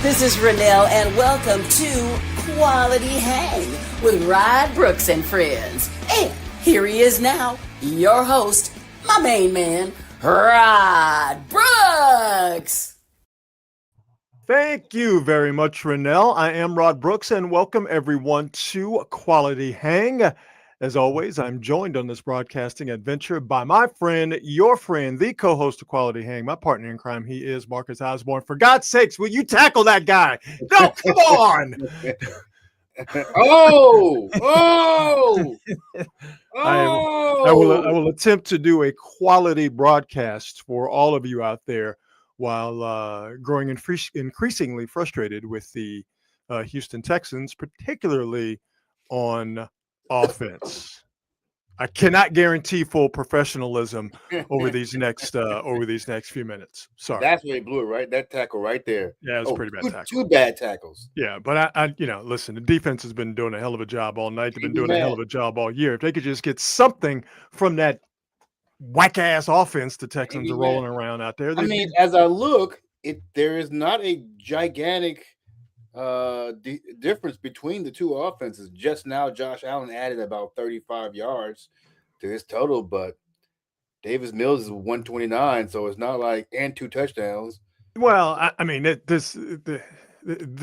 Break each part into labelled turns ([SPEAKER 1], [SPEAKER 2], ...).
[SPEAKER 1] This is Renelle, and welcome to Quality Hang with Rod Brooks and friends. And here he is now, your host, my main man, Rod Brooks.
[SPEAKER 2] Thank you very much, Renelle. I am Rod Brooks, and welcome everyone to Quality Hang. As always, I'm joined on this broadcasting adventure by my friend, your friend, the co-host of Quality Hang, my partner in crime. He is Marcus Osborne. For God's sakes, will you tackle that guy? No, come on! I will attempt to do a quality broadcast for all of you out there while growing increasingly frustrated with the Houston Texans, particularly on offense. I cannot guarantee full professionalism over these next few minutes. Sorry.
[SPEAKER 3] That's where he blew it, right? That tackle right there.
[SPEAKER 2] Yeah, it was a pretty bad tackle.
[SPEAKER 3] Two bad tackles.
[SPEAKER 2] Yeah, but I listen, the defense has been doing a hell of a job all night. They've been doing a hell of a job all year. If they could just get something from that whack-ass offense the Texans are rolling around out there.
[SPEAKER 3] I mean, as I look, there is not a gigantic difference between the two offenses. Just now, Josh Allen added about 35 yards to his total, but Davis Mills is 129, so it's not like and 2 touchdowns.
[SPEAKER 2] Well, I mean, the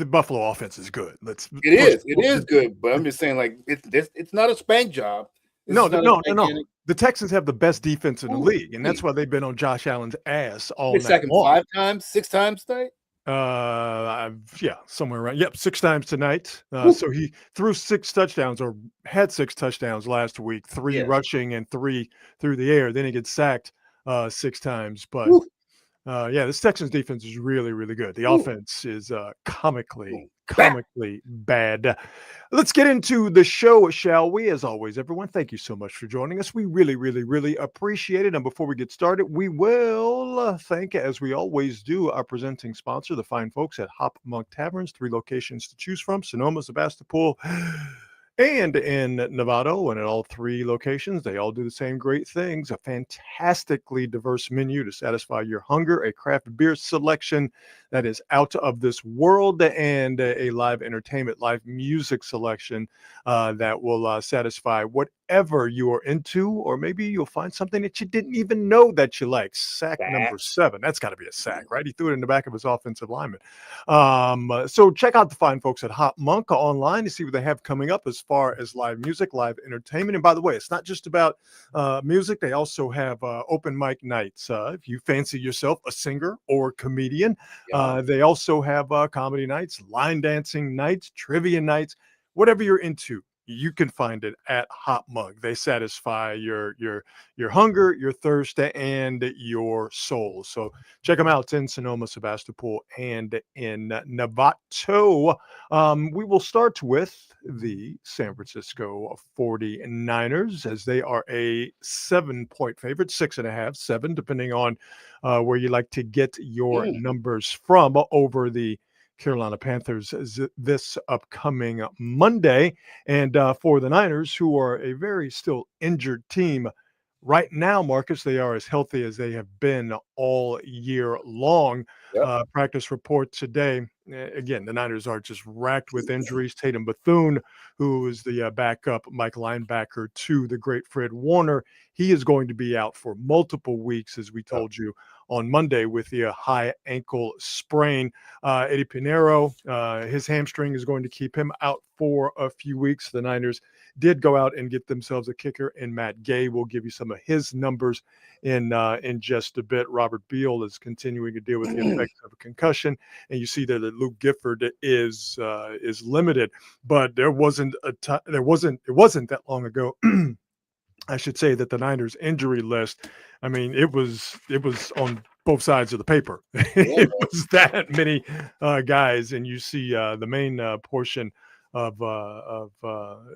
[SPEAKER 2] Buffalo offense is good.
[SPEAKER 3] It is good, but I'm just saying, like, it's not a spank job.
[SPEAKER 2] No. The Texans have the best defense in the league, and that's why they've been on Josh Allen's ass all night long.
[SPEAKER 3] 6 times tonight.
[SPEAKER 2] Somewhere around. Yep, 6 times tonight. So he threw 6 touchdowns or had 6 touchdowns last week, 3 rushing and 3 through the air. Then he gets sacked 6 times. But this Texans defense is really, really good. The offense is comically bad. Let's get into the show, shall we? As always, everyone, thank you so much for joining us. We really, really, really appreciate it. And before we get started, we will thank, as we always do, our presenting sponsor, the fine folks at Hop Monk Taverns. 3 locations to choose from: Sonoma, Sebastopol, and in Novato. And at all 3 locations, they all do the same great things: a fantastically diverse menu to satisfy your hunger, a craft beer selection that is out of this world, and a live entertainment, live music selection that will satisfy whatever you are into, or maybe you'll find something that you didn't even know that you like. Sack number 7. That's got to be a sack, right? He threw it in the back of his offensive lineman. So check out the fine folks at Hop Monk online to see what they have coming up as far as live music, live entertainment. And by the way, it's not just about music. They also have open mic nights. If you fancy yourself a singer or comedian, they also have comedy nights, line dancing nights, trivia nights, whatever you're into. You can find it at Hop Mug. They satisfy your hunger, your thirst, and your soul. So check them out. It's in Sonoma, Sebastopol, and in Novato. We will start with the San Francisco 49ers, as they are a 7-point favorite, 6.5, 7, depending on where you like to get your numbers from, over the Carolina Panthers this upcoming Monday. And for the Niners, who are a very still injured team right now, Marcus, they are as healthy as they have been all year long. Practice report today. Again, the Niners are just racked with injuries. Tatum Bethune, who is the backup Mike linebacker to the great Fred Warner, he is going to be out for multiple weeks, as we told you on Monday, with the high ankle sprain. Eddie Pinheiro, his hamstring is going to keep him out for a few weeks. The Niners did go out and get themselves a kicker, and Matt Gay will give you some of his numbers in just a bit. Robert Beal is continuing to deal with the effects of a concussion, and you see that Luke Gifford is limited. But it wasn't that long ago. I should say that the Niners injury list, I mean, it was on both sides of the paper. It was that many guys, and you see the main portion of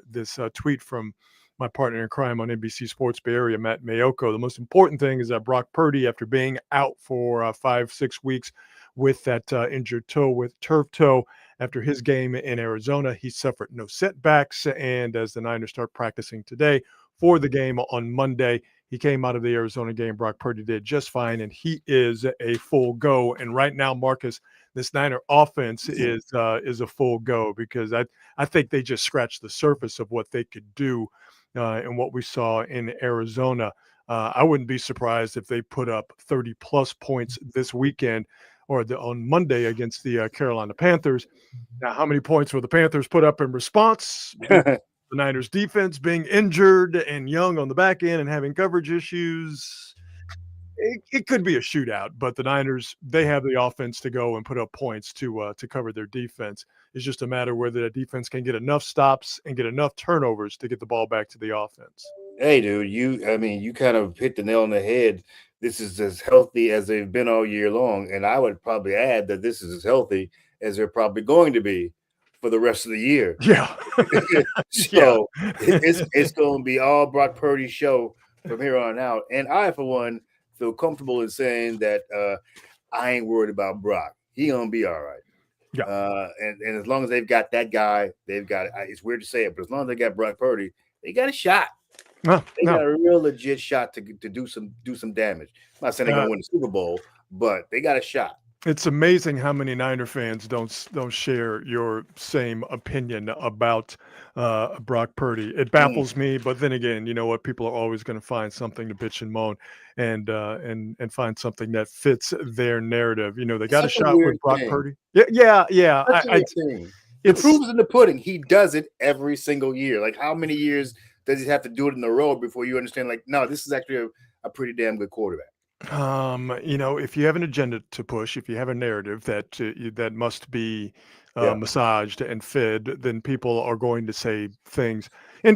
[SPEAKER 2] this tweet from my partner in crime on NBC Sports Bay Area, Matt Mayoko. The most important thing is that Brock Purdy, after being out for 5-6 weeks with that injured toe, with turf toe, after his game in Arizona, he suffered no setbacks. And as the Niners start practicing today for the game on Monday, He came out of the Arizona game. Brock Purdy did just fine, and he is a full go. And right now, Marcus, this Niner offense is a full go, because I think they just scratched the surface of what they could do and what we saw in Arizona. I wouldn't be surprised if they put up 30-plus points this weekend or on Monday against the Carolina Panthers. Now, how many points will the Panthers put up in response? The Niners defense being injured and young on the back end and having coverage issues. It could be a shootout, but the Niners, they have the offense to go and put up points to cover their defense. It's just a matter whether the defense can get enough stops and get enough turnovers to get the ball back to the offense.
[SPEAKER 3] Hey, dude, you kind of hit the nail on the head. This is as healthy as they've been all year long, and I would probably add that this is as healthy as they're probably going to be for the rest of the year.
[SPEAKER 2] Yeah.
[SPEAKER 3] So it's going to be all Brock Purdy's show from here on out. And I, for one, feel comfortable in saying that I ain't worried about Brock. He going to be all right.
[SPEAKER 2] Yeah.
[SPEAKER 3] And as long as they've got that guy, they've got – it's weird to say it, but as long as they got Brock Purdy, they got a shot. They got a real legit shot to do some damage. I'm not saying they're going to win the Super Bowl, but they got a shot.
[SPEAKER 2] It's amazing how many Niner fans don't share your same opinion about Brock Purdy. It baffles me, but then again, you know what? People are always going to find something to bitch and moan and find something that fits their narrative. You know, they got a shot with Brock Purdy. Yeah.
[SPEAKER 3] It proves in the pudding. He does it every single year. Like, how many years does he have to do it in a row before you understand? Like, no, this is actually a pretty damn good quarterback.
[SPEAKER 2] You know, if you have an agenda to push, if you have a narrative that must be massaged and fed, then people are going to say things. And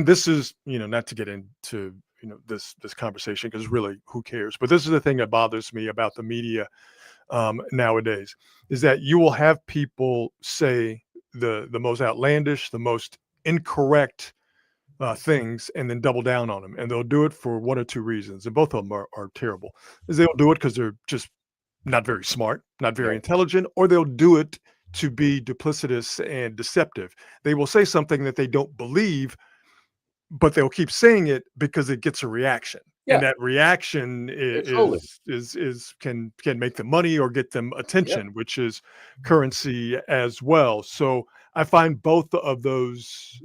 [SPEAKER 2] this is, you know, not to get into, you know, this conversation, because really, who cares? But this is the thing that bothers me about the media nowadays, is that you will have people say the most outlandish, the most incorrect things, and then double down on them. And they'll do it for one or two reasons. And both of them are terrible. Is they'll do it because they're just not very smart, not very intelligent, or they'll do it to be duplicitous and deceptive. They will say something that they don't believe, but they'll keep saying it because it gets a reaction. And that reaction can make them money or get them attention, which is currency as well. So I find both of those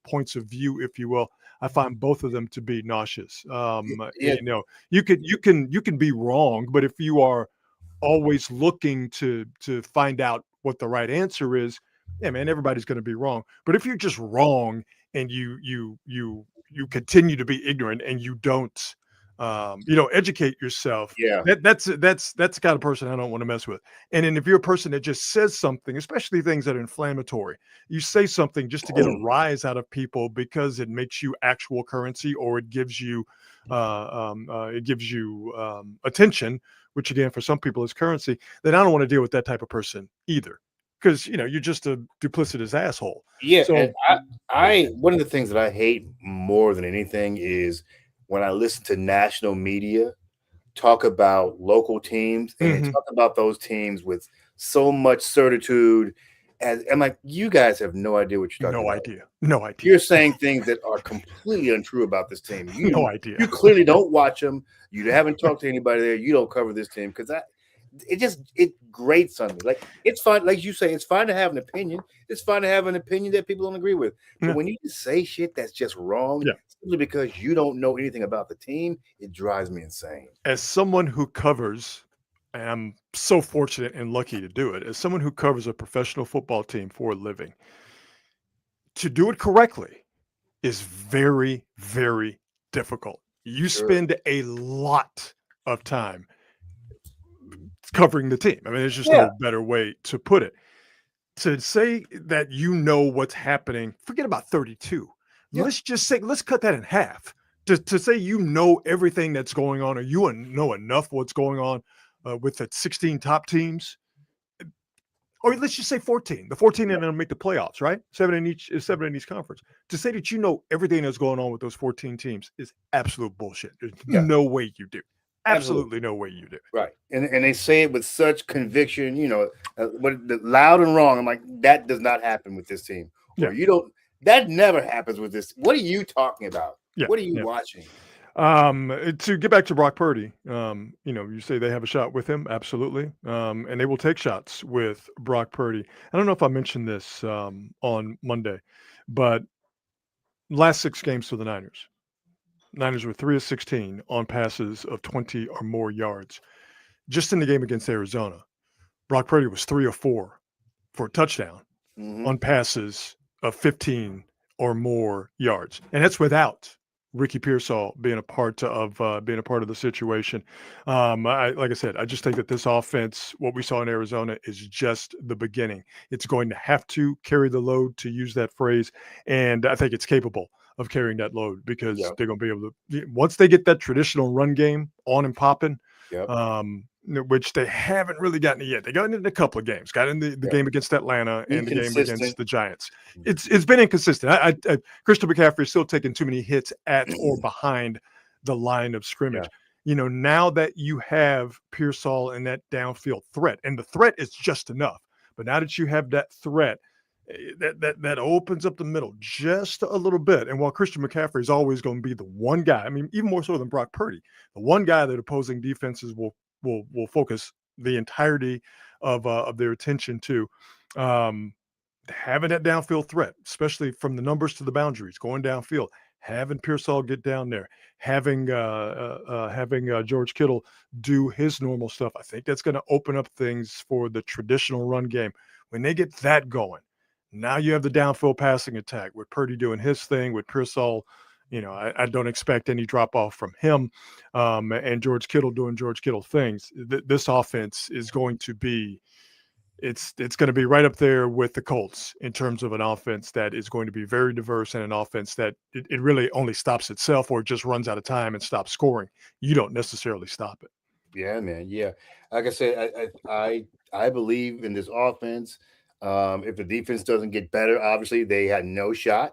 [SPEAKER 2] points of view, if you will, I find both of them to be nauseous. You know, you can be wrong, but if you are always looking to find out what the right answer is, yeah, man, everybody's going to be wrong. But if you're just wrong and you continue to be ignorant and you don't educate yourself, that's the kind of person I don't want to mess with. And then if you're a person that just says something, especially things that are inflammatory, you say something just to get a rise out of people because it makes you actual currency, or it gives you attention, which again for some people is currency, then I don't want to deal with that type of person either. Because, you know, you're just a duplicitous asshole.
[SPEAKER 3] Yeah. So, and I one of the things that I hate more than anything is when I listen to national media talk about local teams, and they talk about those teams with so much certitude. And I'm like, you guys have no idea what you're talking about.
[SPEAKER 2] No idea.
[SPEAKER 3] You're saying things that are completely untrue about this team.
[SPEAKER 2] No idea.
[SPEAKER 3] You clearly don't watch them. You haven't talked to anybody there. You don't cover this team, because it grates on me. Like, it's fine, like you say, it's fine to have an opinion. It's fine to have an opinion that people don't agree with. But when you just say shit that's just wrong, simply because you don't know anything about the team, it drives me insane.
[SPEAKER 2] As someone who covers, and I'm so fortunate and lucky to do it, as someone who covers a professional football team for a living, to do it correctly is very, very difficult. You spend a lot of time covering the team. I mean, there's just no better way to put it. To say that you know what's happening, forget about 32. Let's just say, let's cut that in half. To say you know everything that's going on, or you know enough what's going on with the 16 top teams, or let's just say 14. The 14 are going to make the playoffs, right? 7 in each conference. To say that you know everything that's going on with those 14 teams is absolute bullshit. There's no way you do. Absolutely no way you do.
[SPEAKER 3] Right. And they say it with such conviction, you know, loud and wrong. I'm like, that does not happen with this team. Or that never happens with this. What are you talking about? What are you watching?
[SPEAKER 2] To get back to Brock Purdy, you say they have a shot with him, absolutely, and they will take shots with Brock Purdy. I don't know if I mentioned this on Monday, but last 6 games for the Niners were 3 of 16 on passes of 20 or more yards. Just in the game against Arizona, Brock Purdy was 3 or 4 for a touchdown on passes of 15 or more yards, and that's without Ricky Pearsall being a part of the situation. Like I said, I just think that this offense, what we saw in Arizona, is just the beginning. It's going to have to carry the load, to use that phrase, and I think it's capable of carrying that load because they're going to be able to, once they get that traditional run game on and popping. Which they haven't really gotten it yet. They got it in a couple of games. Got in the game against Atlanta and the game against the Giants. It's been inconsistent. Christian McCaffrey is still taking too many hits at or behind the line of scrimmage. Now that you have Pearsall and that downfield threat, and the threat is just enough. But now that you have that threat, that opens up the middle just a little bit. And while Christian McCaffrey is always going to be the one guy, I mean, even more so than Brock Purdy, the one guy that opposing defenses will focus the entirety of their attention to, having that downfield threat, especially from the numbers to the boundaries, going downfield, having Pearsall get down there, having George Kittle do his normal stuff. I think that's going to open up things for the traditional run game. When they get that going, now you have the downfield passing attack with Purdy doing his thing, with Pearsall. I don't expect any drop off from him, and George Kittle doing George Kittle things. This offense is going to be, it's going to be right up there with the Colts in terms of an offense that is going to be very diverse, and an offense that it really only stops itself or just runs out of time and stops scoring. You don't necessarily stop it.
[SPEAKER 3] Yeah, man. Yeah, like I said, I believe in this offense. If the defense doesn't get better, obviously they had no shot.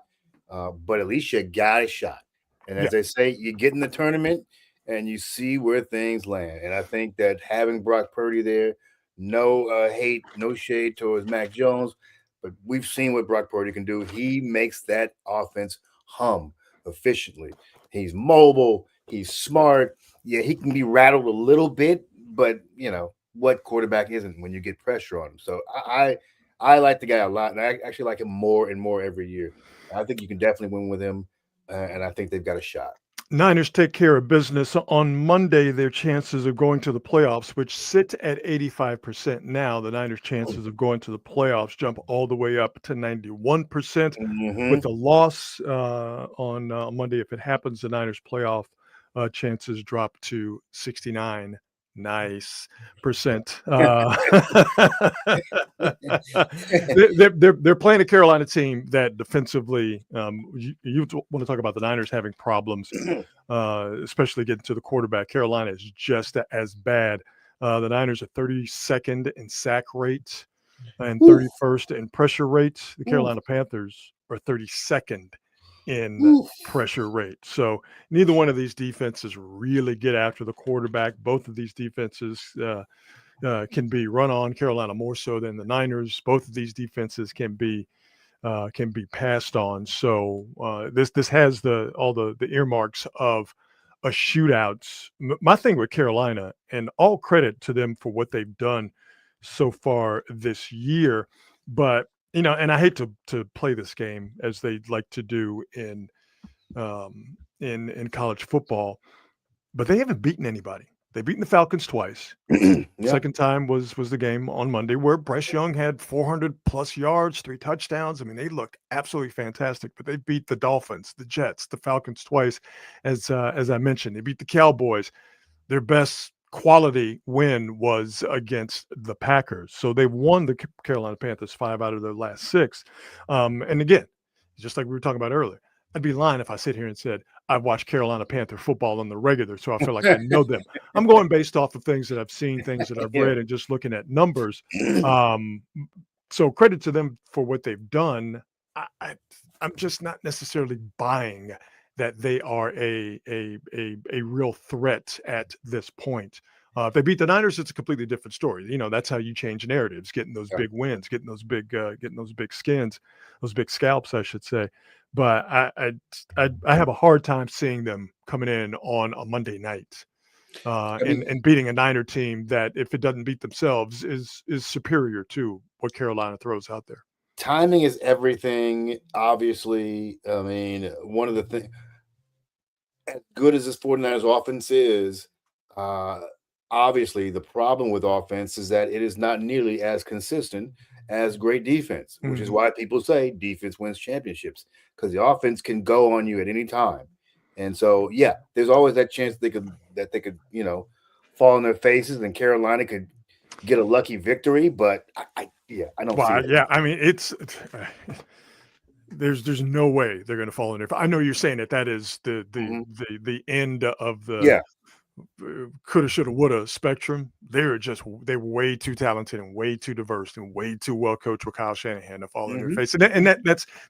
[SPEAKER 3] But at least you got a shot. And as they say, you get in the tournament and you see where things land. And I think that having Brock Purdy there, no hate, no shade towards Mac Jones, but we've seen what Brock Purdy can do. He makes that offense hum efficiently. He's mobile. He's smart. Yeah, he can be rattled a little bit, but, what quarterback isn't when you get pressure on him? So I like the guy a lot, and I actually like him more and more every year. I think you can definitely win with him, and I think they've got a shot.
[SPEAKER 2] Niners take care of business on Monday. Their chances of going to the playoffs, which sit at 85% now, the Niners' chances of going to the playoffs jump all the way up to 91%. With a loss on Monday, if it happens, the Niners' playoff chances drop to 69%. Nice percent. They're playing a Carolina team that defensively, you want to talk about the Niners having problems, especially getting to the quarterback. Carolina is just as bad. The Niners are 32nd in sack rate and 31st in pressure rate. The Carolina Panthers are 32nd in pressure rate. So neither one of these defenses really get after the quarterback. Both of these defenses can be run on. Carolina more so than the Niners. Both of these defenses can be passed on. So this has all the earmarks of a shootout. My thing with Carolina, and all credit to them for what they've done so far this year, but and I hate to play this game as they like to do in college football, but they haven't beaten anybody. They've beaten the Falcons twice. Second time was the game on Monday where Bryce Young had 400 plus yards, 3 touchdowns. I mean, they looked absolutely fantastic, but they beat the Dolphins, the Jets, the Falcons twice. As I mentioned, they beat the Cowboys. Their best quality win was against the Packers. So they won the Carolina Panthers 5 out of their last 6. And again, just like we were talking about earlier, I'd be lying if I sit here and said I've watched Carolina Panther football on the regular, so I feel like I know them. I'm going based off of things that I've seen, things that I've read, and just looking at numbers. So credit to them for what they've done. I'm just not necessarily buying that they are a real threat at this point. If they beat the Niners, it's a completely different story. That's how you change narratives, getting those big wins, getting those big skins, those big scalps, I should say. But I have a hard time seeing them coming in on a Monday night and beating a Niner team that, if it doesn't beat themselves, is superior to what Carolina throws out there.
[SPEAKER 3] Timing is everything. Obviously, I mean, one of the things, as good as this 49ers offense is, obviously the problem with offense is that it is not nearly as consistent as great defense, which is why people say defense wins championships, because the offense can go on you at any time. And so, yeah, there's always that chance they could fall on their faces, and Carolina could get a lucky victory. But I don't see it.
[SPEAKER 2] Yeah, I mean, there's no way they're going to fall in there. I know you're saying that is the end of the coulda, shoulda, woulda spectrum. They're way too talented and way too diverse and way too well coached with Kyle Shanahan to fall in their face. And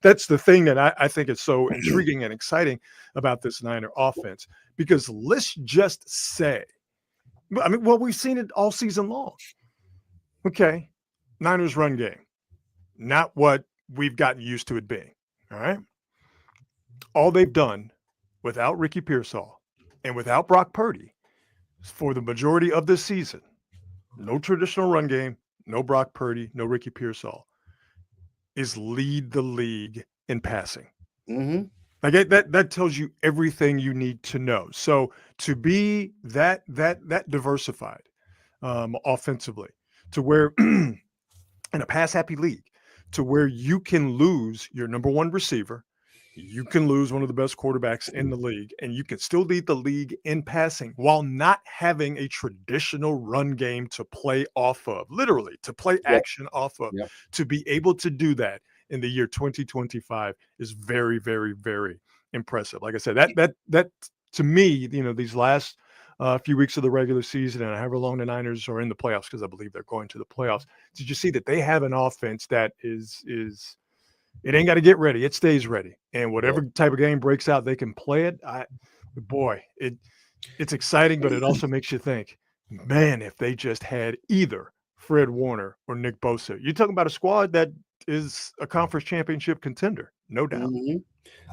[SPEAKER 2] that's the thing that I think is so intriguing and exciting about this Niner offense, because let's just say, I mean, well, we've seen it all season long. Okay, Niners run game, not what we've gotten used to it being. All right, all they've done without Ricky Pearsall and without Brock Purdy for the majority of this season, no traditional run game, no Brock Purdy, no Ricky Pearsall, is lead the league in passing. Like that tells you everything you need to know. So to be that diversified offensively, to where in a pass happy league, to where you can lose your number one receiver, you can lose one of the best quarterbacks in the league, and you can still lead the league in passing while not having a traditional run game to play off of, literally to play action off of. To be able to do that in the year 2025 is very, very, very impressive. Like I said, that to me, these last few weeks of the regular season and however long the Niners are in the playoffs, because I believe they're going to the playoffs, did you see that they have an offense that is it ain't got to get ready. It stays ready. And whatever type of game breaks out, they can play it. It's exciting, but it also makes you think, man, if they just had either Fred Warner or Nick Bosa, you're talking about a squad that is a conference championship contender, no doubt.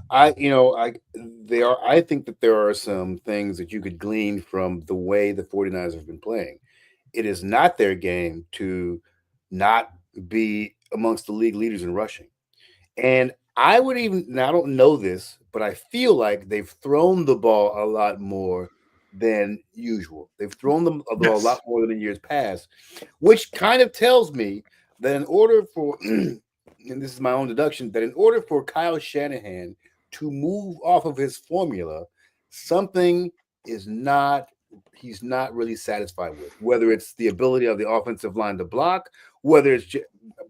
[SPEAKER 3] I think that there are some things that you could glean from the way the 49ers have been playing. It is not their game to not be amongst the league leaders in rushing. And I don't know this, but I feel like they've thrown the ball a lot more than usual. They've thrown the ball a lot more than in years past, which kind of tells me that in order for, and this is my own deduction, that in order for Kyle Shanahan to move off of his formula, something he's not really satisfied with, whether it's the ability of the offensive line to block, whether it's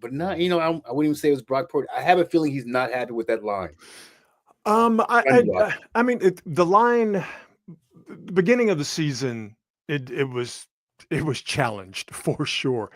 [SPEAKER 3] but not, I wouldn't even say it was Brock Purdy. I have a feeling he's not happy with that line.
[SPEAKER 2] I mean, the line, the beginning of the season, it was challenged for sure.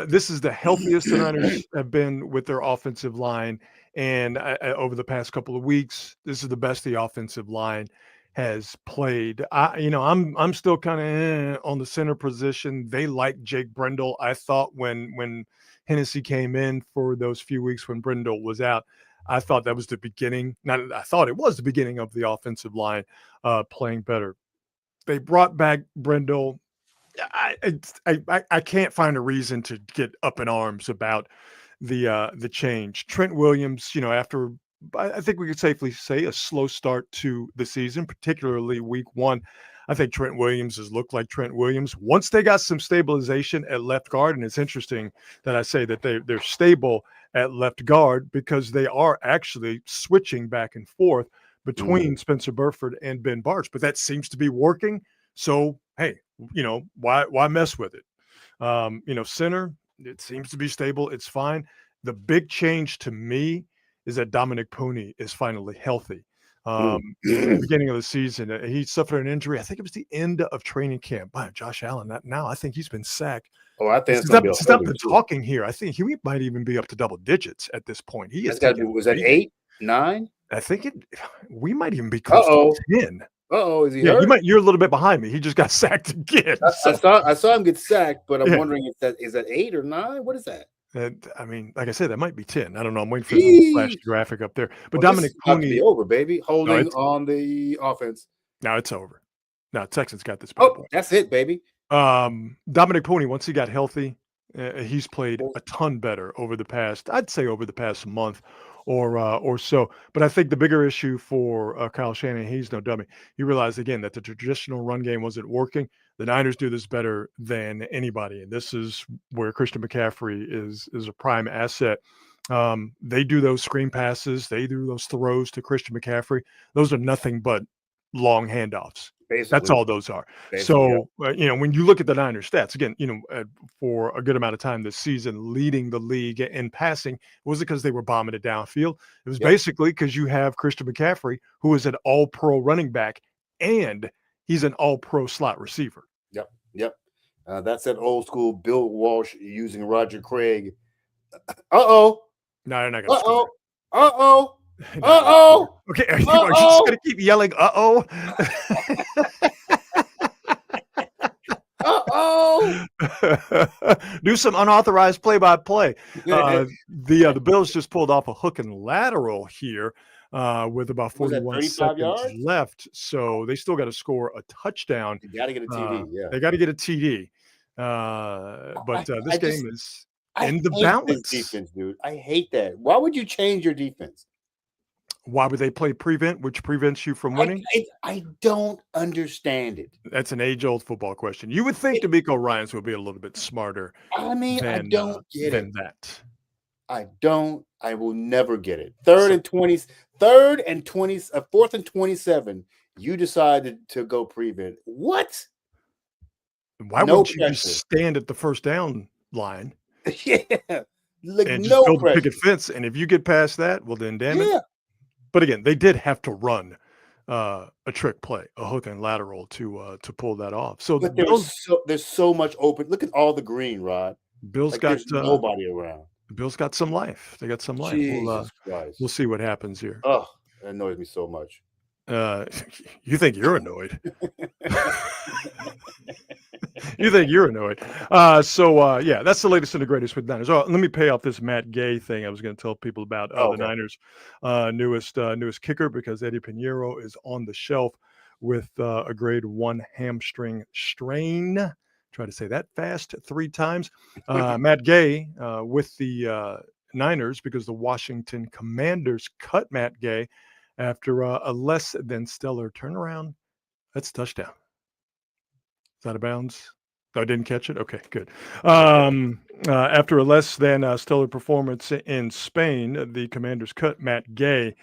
[SPEAKER 2] This is the healthiest the Niners have been with their offensive line, and over the past couple of weeks, this is the best the offensive line has played. I'm still kind of on the center position. They like Jake Brendel. I thought when Hennessy came in for those few weeks when Brendel was out, I thought that was the beginning. I thought it was the beginning of the offensive line playing better. They brought back Brendel. I can't find a reason to get up in arms about the change. Trent Williams, after I think we could safely say a slow start to the season, particularly week one, I think Trent Williams has looked like Trent Williams. Once they got some stabilization at left guard, and it's interesting that I say that they're stable at left guard because they are actually switching back and forth between Spencer Burford and Ben Bartch, but that seems to be working. So, hey, why mess with it? Center, it seems to be stable. It's fine. The big change to me is that Dominic Puni is finally healthy. At the beginning of the season, he suffered an injury. I think it was the end of training camp. Wow, Josh Allen. Now I think he's been sacked.
[SPEAKER 3] Oh, I think
[SPEAKER 2] stop the talking here. I think he might even be up to double digits at this point. He is.
[SPEAKER 3] Was that 8, 9?
[SPEAKER 2] I think we might even be close to 10.
[SPEAKER 3] Uh-oh, is he
[SPEAKER 2] Yeah,
[SPEAKER 3] hurt?
[SPEAKER 2] you're a little bit behind me. He just got sacked again.
[SPEAKER 3] I saw him get sacked, but I'm
[SPEAKER 2] Yeah.
[SPEAKER 3] wondering if that is that 8 or 9? What is that?
[SPEAKER 2] And I mean, like I said, that might be 10. I don't know. I'm waiting for the little flash
[SPEAKER 3] Jeez.
[SPEAKER 2] graphic up there. But
[SPEAKER 3] Well, this
[SPEAKER 2] Dominic
[SPEAKER 3] is about to be
[SPEAKER 2] Cooney,
[SPEAKER 3] over, baby.
[SPEAKER 2] no,
[SPEAKER 3] Holding on the offense.
[SPEAKER 2] it's over. No, Texans got this bad boy.
[SPEAKER 3] That's it, baby.
[SPEAKER 2] Dominic Cooney, once he got healthy, he's played a ton better over the past month or so. But I think the bigger issue for Kyle Shanahan, he's no dummy. He realized again that the traditional run game wasn't working. The Niners do this better than anybody, and this is where Christian McCaffrey is a prime asset. They do those screen passes, they do those throws to Christian McCaffrey. Those are nothing but long handoffs.
[SPEAKER 3] Basically.
[SPEAKER 2] That's all those are. So, when you look at the Niners stats, again, for a good amount of time this season, leading the league in passing, it wasn't because they were bombing it downfield. It was basically because you have Christian McCaffrey, who is an all-pro running back, and he's an all-pro slot receiver.
[SPEAKER 3] Yep. That's that old school Bill Walsh using Roger Craig. Uh-oh.
[SPEAKER 2] No, they're not going to score.
[SPEAKER 3] Uh-oh. Uh-oh.
[SPEAKER 2] Okay, are you just going to keep yelling, uh-oh?
[SPEAKER 3] Uh-oh.
[SPEAKER 2] Do some unauthorized play-by-play. The Bills just pulled off a hook and lateral here with about 41 seconds left. So they still got to score a touchdown.
[SPEAKER 3] They got to get a TD.
[SPEAKER 2] They got to get a TD. But this game is in the balance.
[SPEAKER 3] Defense, dude. I hate that. Why would you change your defense?
[SPEAKER 2] Why would they play prevent, which prevents you from winning?
[SPEAKER 3] I don't understand it.
[SPEAKER 2] That's an age-old football question. You would think DeMeco Ryans would be a little bit smarter.
[SPEAKER 3] I mean, I don't get it.
[SPEAKER 2] That.
[SPEAKER 3] I don't. I will never get it. 4th and 27. You decided to go prevent. What?
[SPEAKER 2] Why wouldn't you just stand at the first down line?
[SPEAKER 3] Yeah.
[SPEAKER 2] And just build a picket fence. And if you get past that, well, then damn it. But again, they did have to run a trick play, a hook and lateral to pull that off. So,
[SPEAKER 3] but there's so much open. Look at all the green, Rod.
[SPEAKER 2] Bills got
[SPEAKER 3] nobody around.
[SPEAKER 2] The Bills got some life. They got some life. We'll see what happens here.
[SPEAKER 3] Oh, that annoys me so much.
[SPEAKER 2] You think you're annoyed? You think you're annoyed? Yeah, that's the latest and the greatest with Niners. Oh, let me pay off this Matt Gay thing. I was going to tell people about the Niners' newest kicker, because Eddie Pinheiro is on the shelf with a grade 1 hamstring strain. Try to say that fast 3 times. Matt Gay with the Niners, because the Washington Commanders cut Matt Gay after a less than stellar turnaround. That's a touchdown. Is that out of bounds? I didn't catch it. Okay, good. After a less than stellar performance in Spain, the Commanders cut Matt Gay.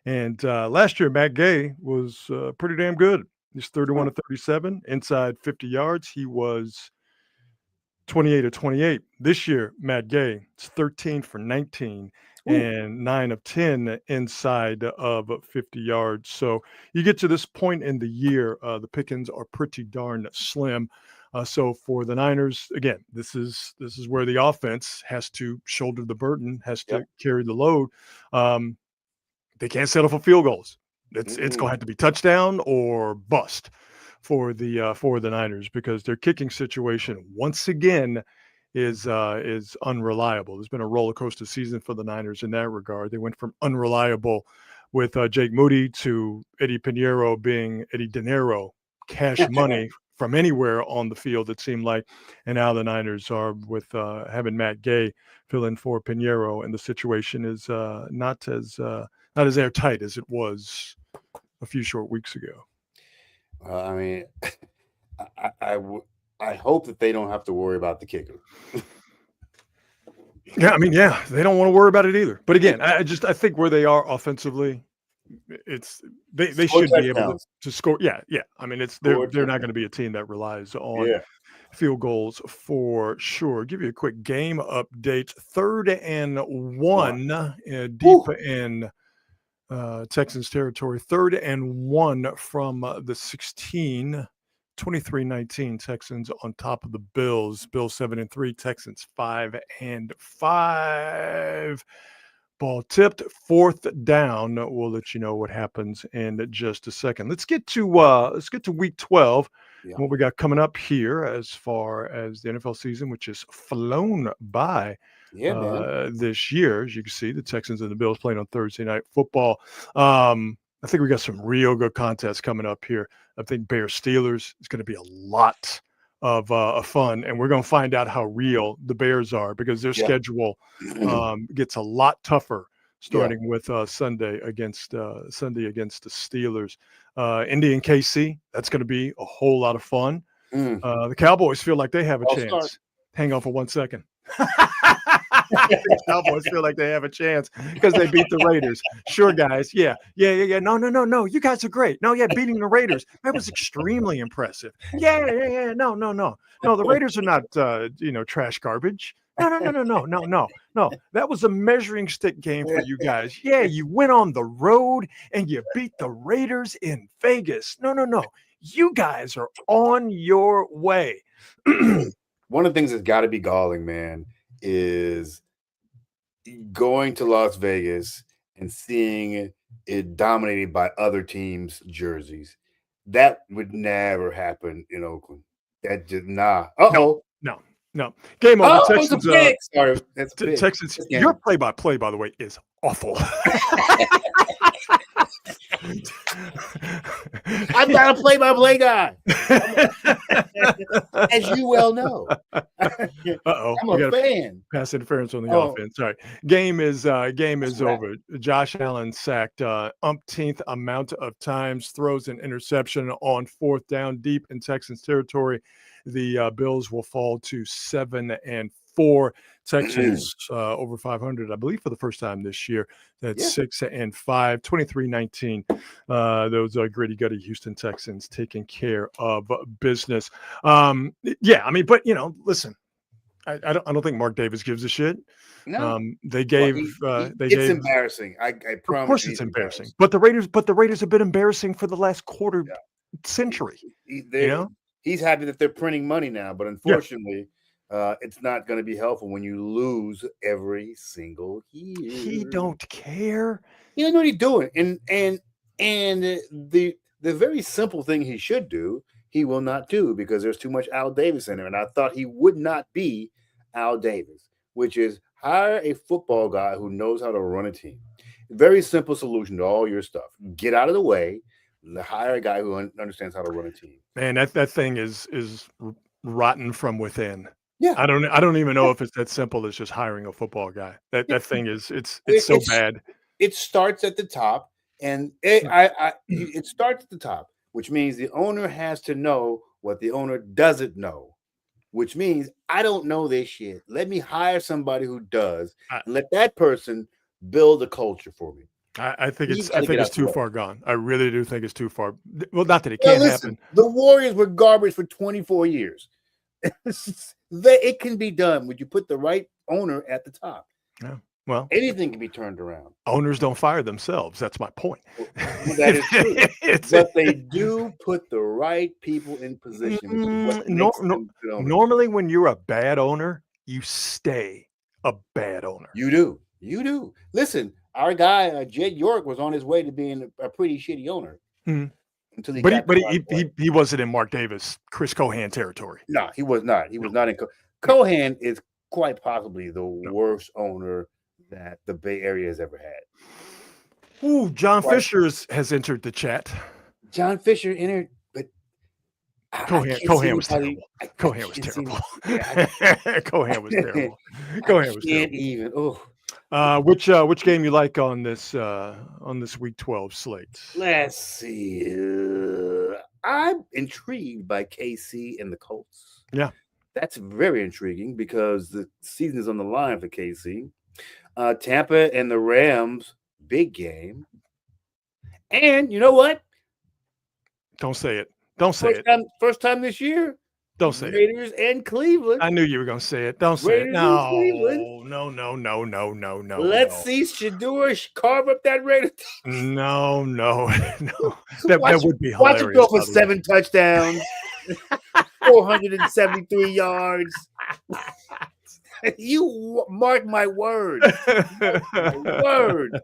[SPEAKER 2] And last year, Matt Gay was pretty damn good. He's 31 of 37 inside 50 yards. He was 28 of 28. This year, Matt Gay is 13 for 19 and 9 of 10 inside of 50 yards. So you get to this point in the year, the pickings are pretty darn slim. So for the Niners, again, this is where the offense has to shoulder the burden, has to carry the load. They can't settle for field goals. It's going to have to be touchdown or bust for the Niners, because their kicking situation once again is unreliable. There's been a roller coaster season for the Niners in that regard. They went from unreliable with Jake Moody to Eddie Pinheiro being Eddie Dinero, cash money from anywhere on the field, it seemed like. And now the Niners are with having Matt Gay fill in for Pinheiro, and the situation is not as airtight as it was a few short weeks ago.
[SPEAKER 3] I mean, I hope that they don't have to worry about the kicker.
[SPEAKER 2] Yeah, I mean, they don't want to worry about it either. But again, I think where they are offensively, it's they should be able to score. Yeah. I mean, they're not going to be a team that relies on field goals for sure. Give you a quick game update. 3rd and 1 deep in Texans territory. 3rd and 1 from the 16. 23-19 Texans on top of the Bills. Bills 7-3, Texans 5-5. Ball tipped, 4th down. We'll let you know what happens in just a second. Let's get to week 12.
[SPEAKER 3] Yeah.
[SPEAKER 2] What we got coming up here as far as the NFL season, which has flown by this year. As you can see, the Texans and the Bills playing on Thursday Night Football. I think we got some real good contests coming up here. I think Bears Steelers is going to be a lot of fun, and we're going to find out how real the Bears are because their schedule gets a lot tougher starting with Sunday against the Steelers. Indy and KC, that's going to be a whole lot of fun. The Cowboys feel like they have a chance. Hang on for 1 second. The Cowboys feel like they have a chance because they beat the Raiders. Sure, guys. Yeah. No. You guys are great. No, beating the Raiders. That was extremely impressive. Yeah. No. The Raiders are not, trash garbage. No. That was a measuring stick game for you guys. Yeah, you went on the road and you beat the Raiders in Vegas. No. You guys are on your way.
[SPEAKER 3] One of the things that's got to be galling, man, is going to Las Vegas and seeing it dominated by other teams' jerseys. That would never happen in Oakland. That just No.
[SPEAKER 2] Game over.
[SPEAKER 3] Texans. Sorry, that's
[SPEAKER 2] Texans. Your play-by-play, by the way, is awful.
[SPEAKER 3] I'm not a play-by-play guy, as you well know. I'm a fan.
[SPEAKER 2] Pass interference on the offense. Sorry. Game is over. Josh Allen sacked umpteenth amount of times, throws an interception on 4th down deep in Texans territory. The Bills will fall to 7-4. Texans over 500, I believe, for the first time this year. That's 6-5, 23-19. Those gritty-gutty Houston Texans taking care of business. But listen, I don't think Mark Davis gives a shit.
[SPEAKER 3] No,
[SPEAKER 2] it's
[SPEAKER 3] embarrassing. I promise.
[SPEAKER 2] Of course, it's embarrassing. But the Raiders have been embarrassing for the last quarter century.
[SPEAKER 3] He's happy that they're printing money now, but unfortunately, it's not going to be helpful when you lose every single year.
[SPEAKER 2] He don't care.
[SPEAKER 3] He doesn't know what he's doing, and the very simple thing he should do, he will not do because there's too much Al Davis in there. And I thought he would not be Al Davis, which is hire a football guy who knows how to run a team. Very simple solution to all your stuff. Get out of the way. Hire a guy who understands how to run a team.
[SPEAKER 2] Man, that thing is rotten from within.
[SPEAKER 3] Yeah,
[SPEAKER 2] I don't even know if it's that simple as just hiring a football guy. That thing is it's so bad.
[SPEAKER 3] It starts at the top, and it starts at the top, which means the owner has to know what the owner doesn't know, which means I don't know this shit. Let me hire somebody who does, and let that person build a culture for me.
[SPEAKER 2] I think it's too far gone. I really do think it's too far. Well, not that it can't happen.
[SPEAKER 3] The Warriors were garbage for 24 years. It can be done when you put the right owner at the top.
[SPEAKER 2] Yeah. Well,
[SPEAKER 3] anything can be turned around.
[SPEAKER 2] Owners don't fire themselves. That's my point.
[SPEAKER 3] That is true. But they do put the right people in position.
[SPEAKER 2] Normally, when you're a bad owner, you stay a bad owner.
[SPEAKER 3] You do. Listen, our guy Jed York was on his way to being a pretty shitty owner.
[SPEAKER 2] Mm-hmm. He wasn't in Mark Davis, Chris Cohan territory.
[SPEAKER 3] No, he was not. He was not in. Cohan is quite possibly the worst owner that the Bay Area has ever had.
[SPEAKER 2] Ooh, John Fisher has entered the chat.
[SPEAKER 3] John Fisher entered, but
[SPEAKER 2] Cohan was terrible. Cohan was terrible. Cohan was terrible. Cohan was terrible.
[SPEAKER 3] Even. Oh.
[SPEAKER 2] Which game you like on this week 12 slate?
[SPEAKER 3] Let's see. I'm intrigued by KC and the Colts.
[SPEAKER 2] Yeah,
[SPEAKER 3] that's very intriguing because the season is on the line for KC. Tampa and the Rams, big game. And you know what?
[SPEAKER 2] Don't say it. Don't say it.
[SPEAKER 3] First time this year.
[SPEAKER 2] Don't say
[SPEAKER 3] Raiders and Cleveland.
[SPEAKER 2] I knew you were going to say it. Don't say
[SPEAKER 3] Raiders
[SPEAKER 2] it. No.
[SPEAKER 3] Let's see Shador carve up that Raider.
[SPEAKER 2] No. That would be hilarious.
[SPEAKER 3] Watch him go for 7 touchdowns, 473 yards. You mark my word. Mark my word.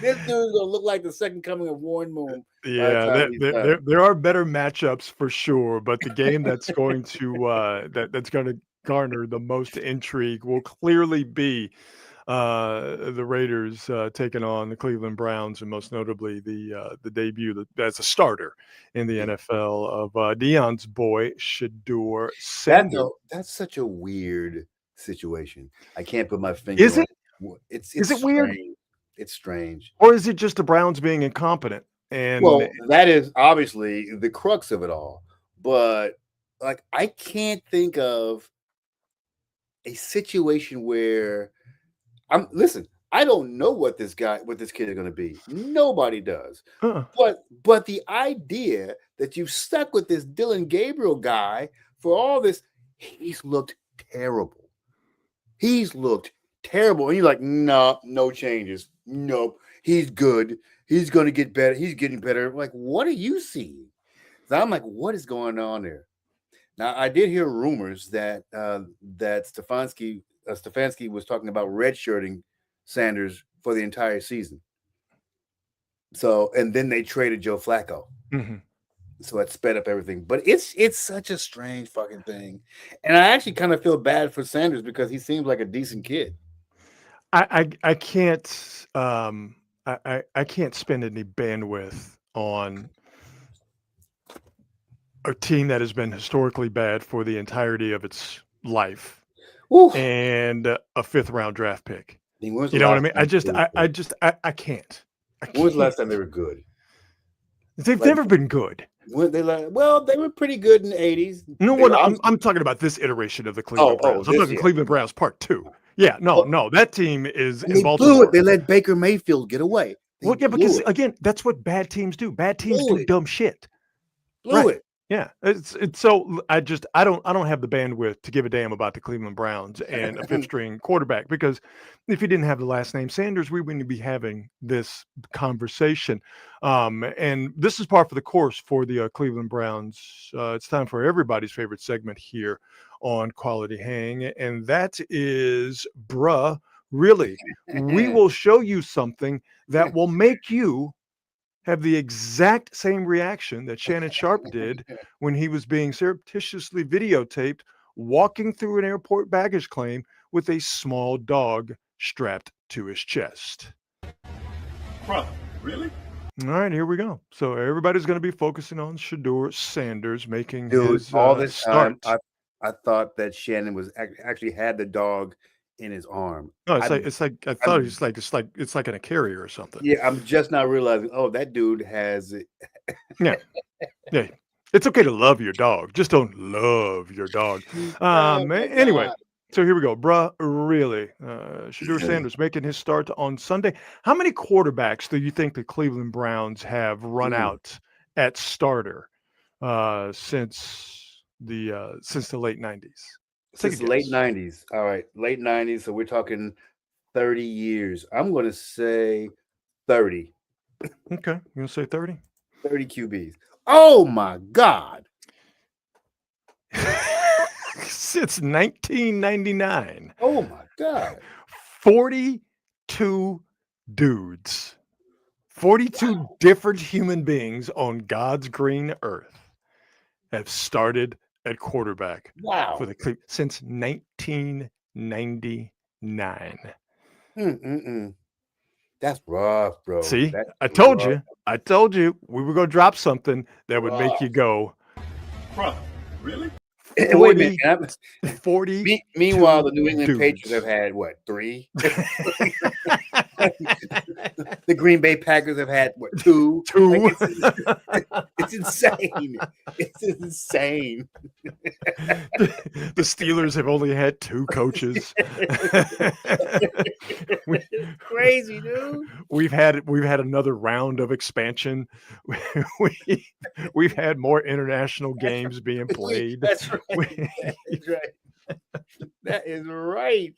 [SPEAKER 3] This dude's gonna look like the second coming of Warren Moon.
[SPEAKER 2] Yeah, there are better matchups for sure, but the game that's going to that's going to garner the most intrigue will clearly be the Raiders taking on the Cleveland Browns, and most notably the debut as a starter in the NFL of Deion's boy Shedeur Sanders.
[SPEAKER 3] That's such a weird situation. I can't put my finger.
[SPEAKER 2] Is it?
[SPEAKER 3] It's
[SPEAKER 2] is it
[SPEAKER 3] strange.
[SPEAKER 2] weird?
[SPEAKER 3] It's strange.
[SPEAKER 2] Or is it just the Browns being incompetent? And
[SPEAKER 3] well, that is obviously the crux of it all. But like, I can't think of a situation where listen, I don't know what this kid is going to be. Nobody does. But the idea that you stuck with this Dillon Gabriel guy for all this, he's looked terrible. He's looked terrible. And you're like, no changes. Nope. He's good. He's going to get better. He's getting better. Like, what are you seeing? So I'm like, what is going on there? Now, I did hear rumors that Stefanski was talking about redshirting Sanders for the entire season. So, and then they traded Joe Flacco.
[SPEAKER 2] Mm-hmm.
[SPEAKER 3] So it sped up everything. But it's such a strange fucking thing. And I actually kind of feel bad for Sanders because he seems like a decent kid.
[SPEAKER 2] I can't I can't spend any bandwidth on a team that has been historically bad for the entirety of its life.
[SPEAKER 3] Oof.
[SPEAKER 2] And a 5th round draft pick.
[SPEAKER 3] You know
[SPEAKER 2] what I mean? I can't.
[SPEAKER 3] When was the last time they were good?
[SPEAKER 2] They've never been good.
[SPEAKER 3] They were pretty good in the 80s.
[SPEAKER 2] No, I'm talking about this iteration of the Cleveland Browns. I'm talking Cleveland Browns Part 2. Yeah, no, that team is in Baltimore.
[SPEAKER 3] Blew it. They let Baker Mayfield get away.
[SPEAKER 2] Because again, that's what bad teams do. Bad teams do dumb shit.
[SPEAKER 3] Blew it.
[SPEAKER 2] Yeah, it's so I don't have the bandwidth to give a damn about the Cleveland Browns and a 5th string quarterback, because if you didn't have the last name Sanders, we wouldn't be having this conversation. And this is par for the course for the Cleveland Browns. It's time for everybody's favorite segment here on Quality Hang, and that is Bruh Really. We will show you something that will make you have the exact same reaction that Shannon Sharp did when he was being surreptitiously videotaped walking through an airport baggage claim with a small dog strapped to his chest.
[SPEAKER 4] Bro, really?
[SPEAKER 2] All right, here we go. So everybody's going to be focusing on Shedeur Sanders making his
[SPEAKER 3] all this
[SPEAKER 2] start.
[SPEAKER 3] time. I thought that Shannon was actually had the dog in his arm.
[SPEAKER 2] No, it's like I thought it's like in a carrier or something.
[SPEAKER 3] Yeah, I'm just not realizing. Oh, that dude has it.
[SPEAKER 2] Yeah. It's okay to love your dog, just don't love your dog. Anyway, so here we go. Bruh, really? Shedeur Sanders making his start on Sunday. How many quarterbacks do you think the Cleveland Browns have run out at starter since the late 90s?
[SPEAKER 3] Since the late 90s. All right, late 90s. So we're talking 30 years. I'm going to say 30.
[SPEAKER 2] Okay, you going to say 30?
[SPEAKER 3] 30 QBs. Oh, my God.
[SPEAKER 2] Since 1999.
[SPEAKER 3] Oh, my God.
[SPEAKER 2] 42 dudes. 42 different human beings on God's green earth have started at quarterback for the Cleveland since 1999.
[SPEAKER 3] That's rough, bro.
[SPEAKER 2] See, I told you we were going to drop something that would make you go,
[SPEAKER 4] bro, really?
[SPEAKER 2] 40,
[SPEAKER 3] wait a minute.
[SPEAKER 2] 40.
[SPEAKER 3] Meanwhile, the New England Patriots have had what, 3? The Green Bay Packers have had what, 2? Like, it's insane. It's insane.
[SPEAKER 2] The Steelers have only had 2 coaches.
[SPEAKER 3] Crazy, dude.
[SPEAKER 2] We've had another round of expansion. We've had more international games being played.
[SPEAKER 3] That's right. That's right. That is right.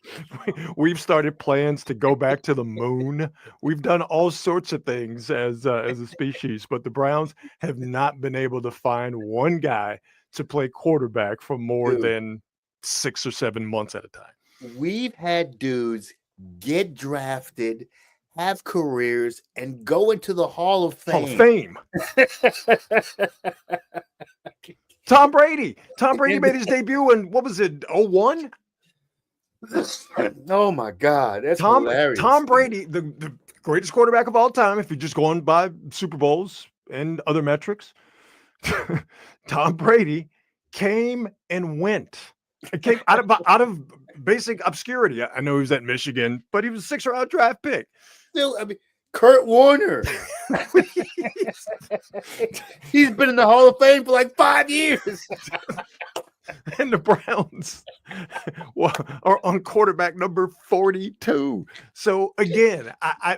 [SPEAKER 2] We've started plans to go back to the moon. We've done all sorts of things as a species, but the Browns have not been able to find one guy to play quarterback for more than 6 or 7 months at a time.
[SPEAKER 3] We've had dudes get drafted, have careers, and go into the Hall of Fame.
[SPEAKER 2] Hall of Fame. Tom Brady. Tom Brady made his debut in, what was it, 01?
[SPEAKER 3] Oh my God, that's hilarious.
[SPEAKER 2] Tom Brady, the greatest quarterback of all time, if you're just going by Super Bowls and other metrics. Tom Brady came and went. It came out of basic obscurity. I know he was at Michigan, but he was a 6th-round draft pick.
[SPEAKER 3] Still, I mean, Kurt Warner. He's been in the Hall of Fame for like 5 years.
[SPEAKER 2] And the Browns are on quarterback number 42. So again, I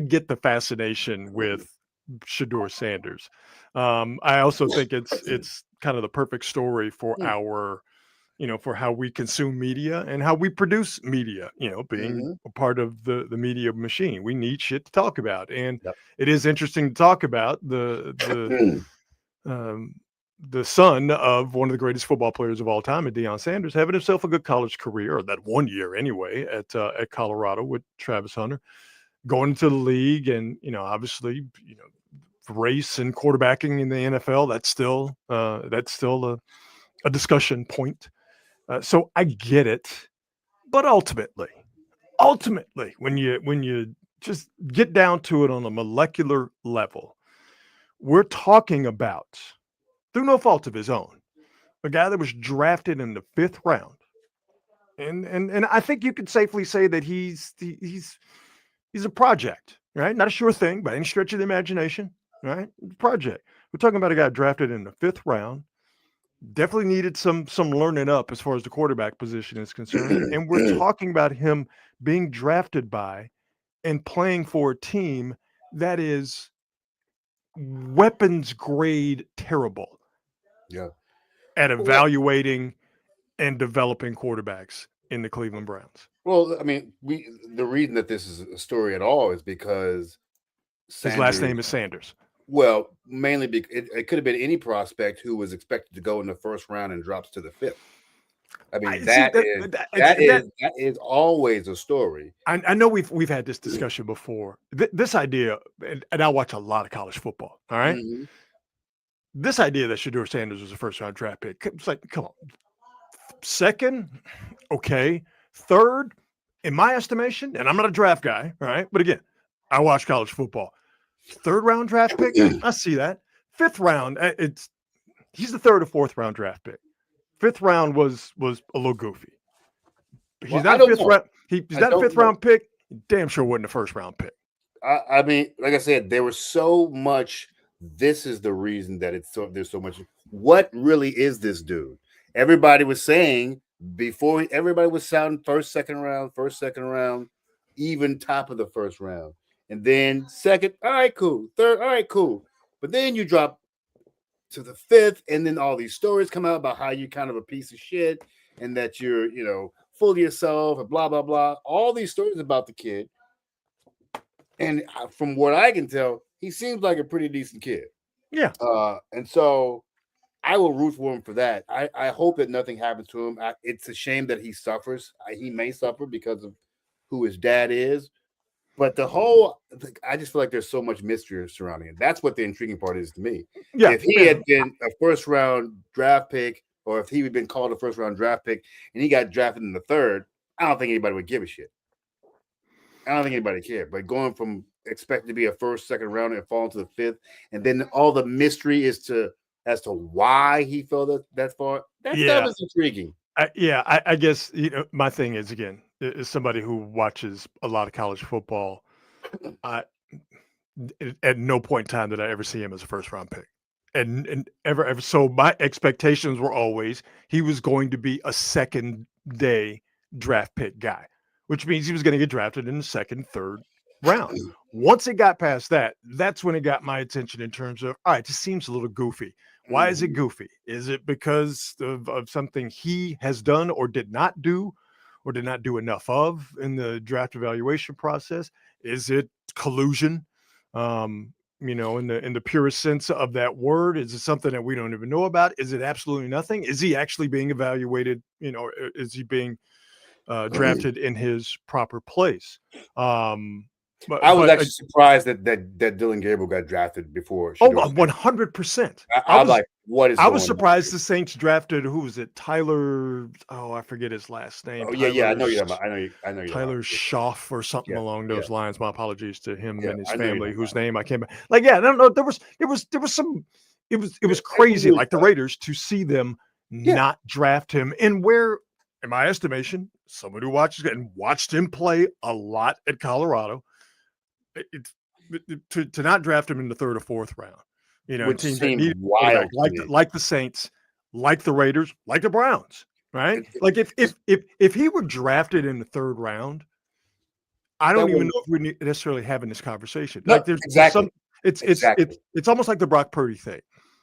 [SPEAKER 2] get the fascination with Shedeur Sanders. I also think it's kind of the perfect story for our, for how we consume media and how we produce media, being a part of the media machine. We need shit to talk about. And it is interesting to talk about the son of one of the greatest football players of all time, Deion Sanders, having himself a good college career, or that 1 year anyway, at Colorado with Travis Hunter, going into the league, and obviously, race and quarterbacking in the NFL. That's still a discussion point. So I get it, but ultimately, when you just get down to it on a molecular level, we're talking about, through no fault of his own, a guy that was drafted in the 5th round, and I think you could safely say that he's a project, right? Not a sure thing by any stretch of the imagination, right? Project. We're talking about a guy drafted in the 5th round. Definitely needed some learning up as far as the quarterback position is concerned, and we're talking about him being drafted by and playing for a team that is weapons grade terrible.
[SPEAKER 3] Yeah.
[SPEAKER 2] At evaluating and developing quarterbacks in the Cleveland Browns.
[SPEAKER 3] Well, I mean, the reason that this is a story at all is because
[SPEAKER 2] his last name is Sanders.
[SPEAKER 3] Well, mainly because it could have been any prospect who was expected to go in the 1st round and drops to the 5th. I mean, that is always a story.
[SPEAKER 2] I know we've had this discussion before. This idea, and I watch a lot of college football. All right. Mm-hmm. This idea that Shedeur Sanders was a 1st-round draft pick, it's like, come on. 2nd, okay. 3rd, in my estimation, and I'm not a draft guy, all right? But again, I watch college football. 3rd-round draft pick, I see that. 5th round, he's the 3rd or 4th round draft pick. 5th round was a little goofy. He's not a 5th round. He's not a 5th-round pick. Damn sure wasn't a 1st-round pick.
[SPEAKER 3] I mean, like I said, there was so much. This is the reason that there's so much. What really is this dude? Everybody was saying before, everybody was sounding 1st, 2nd round, even top of the 1st round. And then 2nd, all right, cool. 3rd, all right, cool. But then you drop to the 5th, and then all these stories come out about how you're kind of a piece of shit and that you're, full of yourself and blah, blah, blah. All these stories about the kid. And from what I can tell, he seems like a pretty decent kid.
[SPEAKER 2] Yeah.
[SPEAKER 3] And so I will root for him for that. I hope that nothing happens to him. It's a shame that he suffers. He may suffer because of who his dad is. But I just feel like there's so much mystery surrounding it. That's what the intriguing part is to me. Yeah. If he had been a 1st-round draft pick, or if he had been called a 1st-round draft pick and he got drafted in the 3rd, I don't think anybody would give a shit. I don't think anybody cared. But going from expected to be a 1st, 2nd round and fall into the 5th, and then all the mystery as to why he fell that far. That stuff is intriguing.
[SPEAKER 2] I guess my thing is, again, is somebody who watches a lot of college football. At no point in time did I ever see him as a 1st-round pick, and ever. So my expectations were always he was going to be a 2nd-day draft pick guy, which means he was going to get drafted in the 2nd, 3rd round. Once it got past that, that's when it got my attention in terms of, all right, this seems a little goofy. Why is it goofy? Is it because of something he has done or did not do enough of in the draft evaluation process? Is it collusion? in the purest sense of that word? Is it something that we don't even know about? Is it absolutely nothing? Is he actually being evaluated? Is he being drafted in his proper place?
[SPEAKER 3] I was actually surprised that Dylan Gabriel got drafted before.
[SPEAKER 2] 100%.
[SPEAKER 3] I was like, what is?
[SPEAKER 2] I was surprised the Saints drafted, who was it? Tyler. Oh, I forget his last name.
[SPEAKER 3] Oh yeah, I know you're about. I know
[SPEAKER 2] Tyler Schaff or something along those lines. My apologies to him and his family, whose name I can't. Like, I don't know. There was some. It was crazy, like the Raiders, to see them not draft him, and where, in my estimation, someone who watched him play a lot at Colorado. To not draft him in the third or fourth round,
[SPEAKER 3] teams that need wild,
[SPEAKER 2] like the Saints, like the Raiders, like the Browns, right? Like if he were drafted in the third round, I don't even know if we're necessarily having this conversation.
[SPEAKER 3] No,
[SPEAKER 2] like there's some, it's almost like the Brock Purdy thing,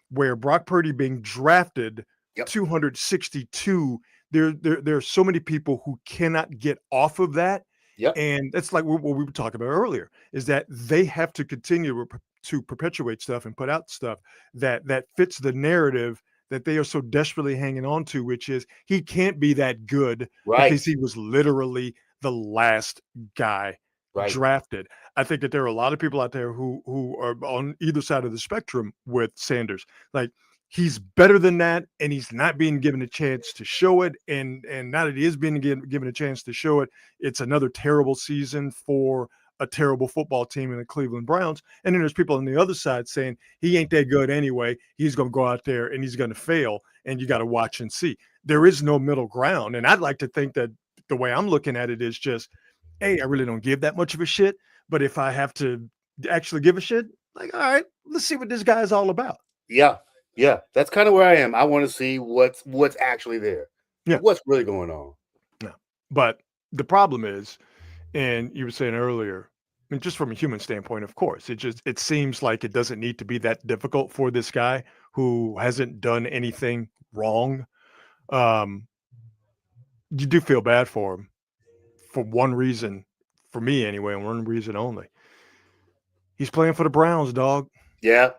[SPEAKER 2] where Brock Purdy being drafted 262. There are so many people who cannot get off of that.
[SPEAKER 3] Yep.
[SPEAKER 2] And that's like what we were talking about earlier, is that they have to continue to perpetuate stuff and put out stuff that fits the narrative that they are so desperately hanging on to, which is he can't be that good because he was literally the last guy drafted. I think that there are a lot of people out there who are on either side of the spectrum with Sanders. Like, he's better than that, and he's not being given a chance to show it. And now that he is being given a chance to show it, it's another terrible season for a terrible football team in the Cleveland Browns. And then there's people on the other side saying he ain't that good anyway. He's going to go out there and he's going to fail, and you got to watch and see. There is no middle ground. And I'd like to think that the way I'm looking at it is just, hey, I really don't give that much of a shit. But if I have to actually give a shit, like, all right, let's see what this guy is all about.
[SPEAKER 3] Yeah, that's kind of where I am. I want to see what's actually there. Yeah, what's really going on.
[SPEAKER 2] No, but the problem is, and you were saying earlier, I mean, just from a human standpoint, of course, it seems like it doesn't need to be that difficult for this guy who hasn't done anything wrong. You do feel bad for him for one reason, for me anyway, and one reason only. He's playing for the Browns, dog.
[SPEAKER 3] Yeah.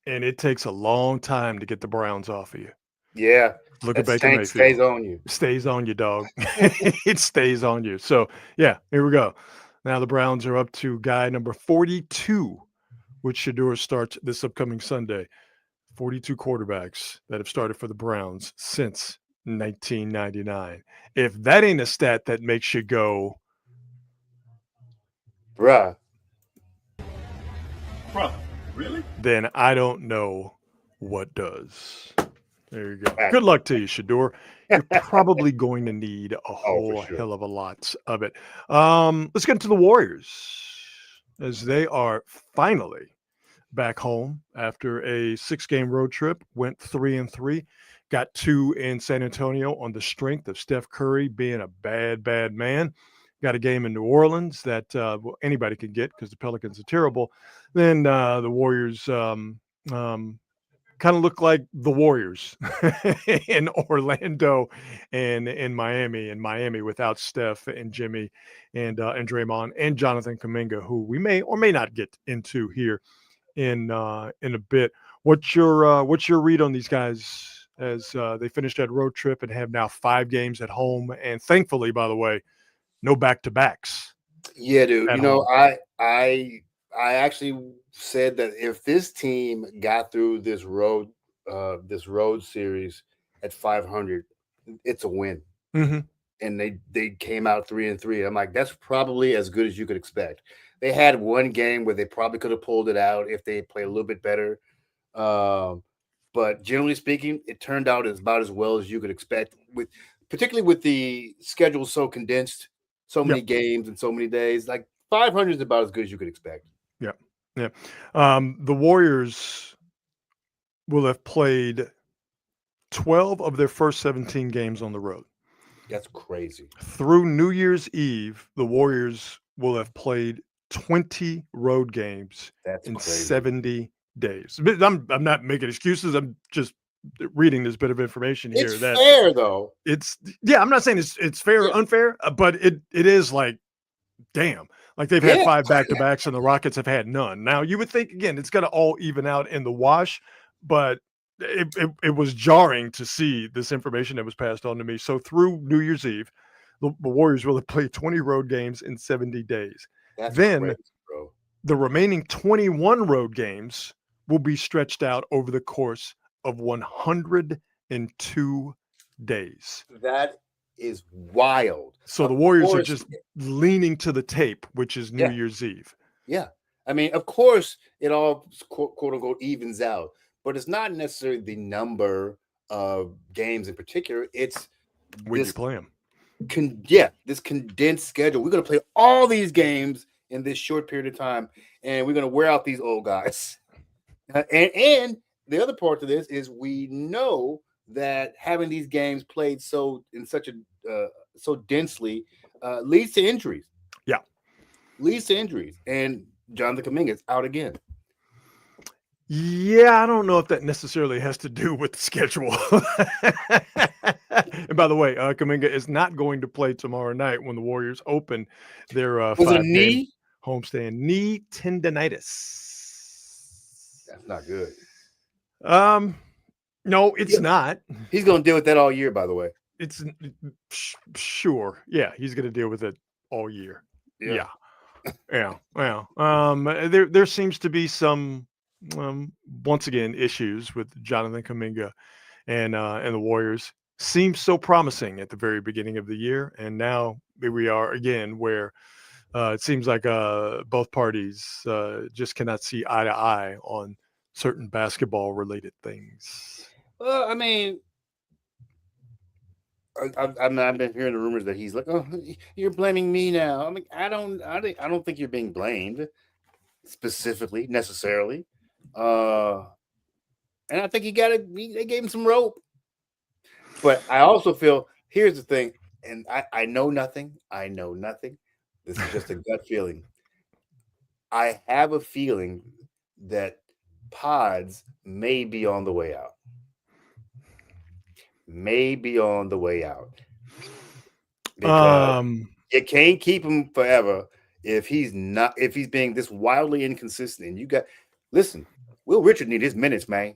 [SPEAKER 2] And it takes a long time to get the Browns off of you.
[SPEAKER 3] Yeah.
[SPEAKER 2] Look at Baker Mayfield.
[SPEAKER 3] Stays on you.
[SPEAKER 2] Stays on you, dog. It stays on you. So, yeah, here we go. Now the Browns are up to guy number 42, which Shedeur starts this upcoming Sunday. 42 quarterbacks that have started for the Browns since 1999. If that ain't a stat that makes you go,
[SPEAKER 3] bruh,
[SPEAKER 4] really?
[SPEAKER 2] Then I don't know what does. There you go. Good luck to you, Shedeur. You're probably going to need a whole hell of a lot of it. Let's get into the Warriors, as they are finally back home after a 6-game road trip. Went 3-3, got 2 in San Antonio on the strength of Steph Curry being a bad man. Got a game in New Orleans that anybody can get because the Pelicans are terrible. Then the Warriors kind of look like the Warriors in Orlando and in Miami. And Miami without Steph and Jimmy and Draymond and Jonathan Kuminga, who we may or may not get into here in a bit. What's your read on these guys as they finished that road trip and have now 5 games at home? And thankfully, by the way, no back-to-backs.
[SPEAKER 3] Yeah, dude. I actually said that if this team got through this road series at 500, it's a win.
[SPEAKER 2] Mm-hmm.
[SPEAKER 3] And they came out 3-3. I'm like, that's probably as good as you could expect. They had one game where they probably could have pulled it out if they played a little bit better. But generally speaking, it turned out about as well as you could expect, particularly with the schedule so condensed. So many games in so many days. Like 500 is about as good as you could expect.
[SPEAKER 2] Yeah. The Warriors will have played 12 of their first 17 games on the road.
[SPEAKER 3] That's crazy.
[SPEAKER 2] Through New Year's Eve, the Warriors will have played 20 road games in crazy. 70 days. I'm not making excuses. I'm just reading this bit of information here.
[SPEAKER 3] It's fair though.
[SPEAKER 2] I'm not saying it's fair or unfair, but it is like damn, like they've had 5 back-to-backs and the Rockets have had none. Now you would think again it's going to all even out in the wash, but it was jarring to see this information that was passed on to me. So through New Year's Eve, the Warriors will have played 20 road games in 70 days.
[SPEAKER 3] That's
[SPEAKER 2] then
[SPEAKER 3] crazy, bro.
[SPEAKER 2] the remaining 21 road games will be stretched out over the course of 102 days.
[SPEAKER 3] That is wild.
[SPEAKER 2] So the Warriors are just leaning to the tape, which is New Year's Eve.
[SPEAKER 3] Yeah. I mean, of course, it all quote unquote evens out, but it's not necessarily the number of games in particular. It's
[SPEAKER 2] when you play them.
[SPEAKER 3] This condensed schedule. We're going to play all these games in this short period of time, and we're going to wear out these old guys. And the other part of this is we know that having these games played so densely leads to injuries.
[SPEAKER 2] Yeah,
[SPEAKER 3] leads to injuries, and Jonathan Kuminga is out again.
[SPEAKER 2] Yeah, I don't know if that necessarily has to do with the schedule. And by the way, Kuminga is not going to play tomorrow night when the Warriors open their 5-game homestand. Knee tendonitis.
[SPEAKER 3] That's not good.
[SPEAKER 2] No, it's not.
[SPEAKER 3] He's going to deal with that all year, by the way.
[SPEAKER 2] It's sure. Yeah, he's going to deal with it all year. Yeah. There seems to be some once again issues with Jonathan Kuminga and the Warriors. Seems so promising at the very beginning of the year, and now here we are again where it seems like both parties just cannot see eye to eye on certain basketball related things.
[SPEAKER 3] Well, I mean, I've been hearing the rumors that he's like, "Oh, you're blaming me now." I'm like, I don't think you're being blamed specifically necessarily, and I think they gave him some rope. But I also feel, here's the thing, and I know nothing. I know nothing. This is just a gut feeling. I have a feeling that Pods may be on the way out. Because you can't keep him forever if he's being this wildly inconsistent. And listen, Will Richard need his minutes, man.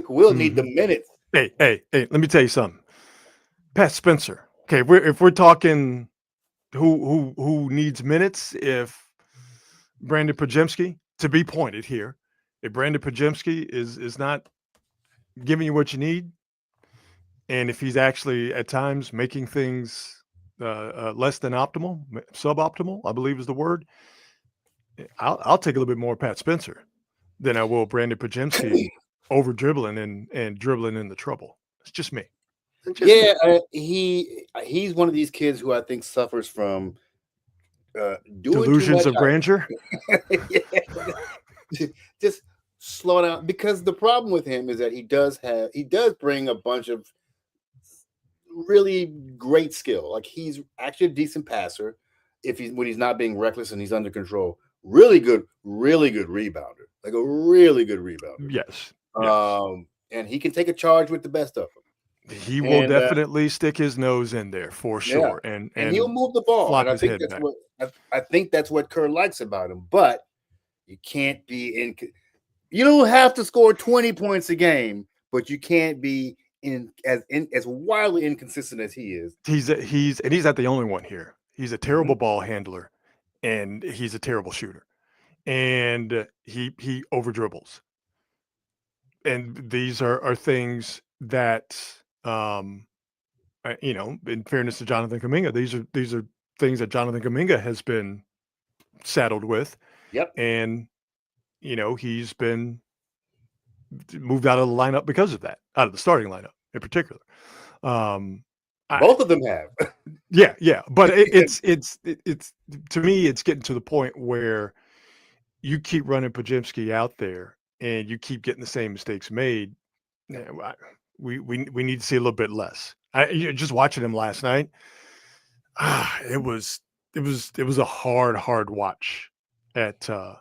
[SPEAKER 3] Will need the minutes.
[SPEAKER 2] Hey, let me tell you something. Pat Spencer. Okay, if we're talking who needs minutes, if Brandon Podziemski, to be pointed here, if Brandon Podziemski is not giving you what you need, and if he's actually at times making things less than optimal, suboptimal, I believe is the word, I'll take a little bit more Pat Spencer than I will Brandon Podziemski over dribbling and dribbling into trouble. It's just me.
[SPEAKER 3] He's one of these kids who I think suffers from
[SPEAKER 2] delusions of grandeur.
[SPEAKER 3] Just slow down, because the problem with him is that he does bring a bunch of really great skill. Like, he's actually a decent passer when he's not being reckless and he's under control. Really good rebounder. Like a really good rebounder.
[SPEAKER 2] Yes.
[SPEAKER 3] And he can take a charge with the best of them.
[SPEAKER 2] He will definitely stick his nose in there for sure, and
[SPEAKER 3] he'll move the ball. And I think that's what Kerr likes about him. But you can't be you don't have to score 20 points a game, but you can't be as wildly inconsistent as he is.
[SPEAKER 2] He's not the only one here. He's a terrible ball handler, and he's a terrible shooter, and he over dribbles. And these are things that, in fairness to Jonathan Kuminga, these are things that Jonathan Kuminga has been saddled with.
[SPEAKER 3] Yep.
[SPEAKER 2] And, he's been moved out of the lineup because of that, out of the starting lineup in particular.
[SPEAKER 3] Both of them have.
[SPEAKER 2] Yeah. But it's to me, it's getting to the point where you keep running Podziemski out there and you keep getting the same mistakes made. We need to see a little bit less. Just watching him last night, it was a hard watch at times.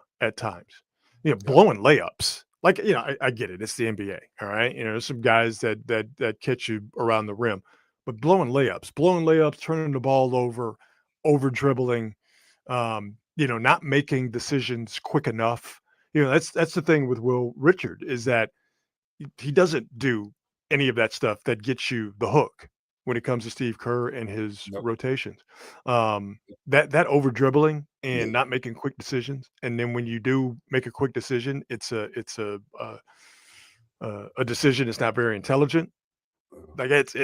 [SPEAKER 2] Blowing layups. Like, I get it. It's the NBA. All right. There's some guys that catch you around the rim, but blowing layups, turning the ball over over dribbling, not making decisions quick enough. That's the thing with Will Richard, is that he doesn't do any of that stuff that gets you the hook when it comes to Steve Kerr and his
[SPEAKER 3] Nope.
[SPEAKER 2] rotations. That over dribbling and not making quick decisions, and then when you do make a quick decision, it's a decision that's not very intelligent. Like it's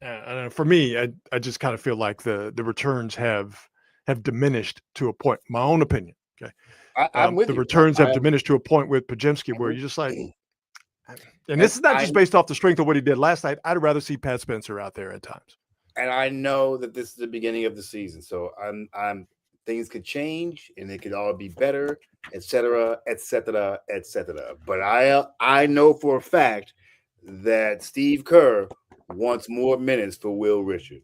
[SPEAKER 2] I don't know, for me, I just kind of feel like the returns have diminished to a point. My own opinion. Okay.
[SPEAKER 3] I'm with
[SPEAKER 2] The
[SPEAKER 3] you.
[SPEAKER 2] returns have diminished to a point with Pajemski where you're just like, and this is not just based off the strength of what he did last night. I'd rather see Pat Spencer out there at times.
[SPEAKER 3] And I know that this is the beginning of the season, so I'm things could change and it could all be better, et cetera, et cetera, et cetera. But I know for a fact that Steve Kerr wants more minutes for Will Richard.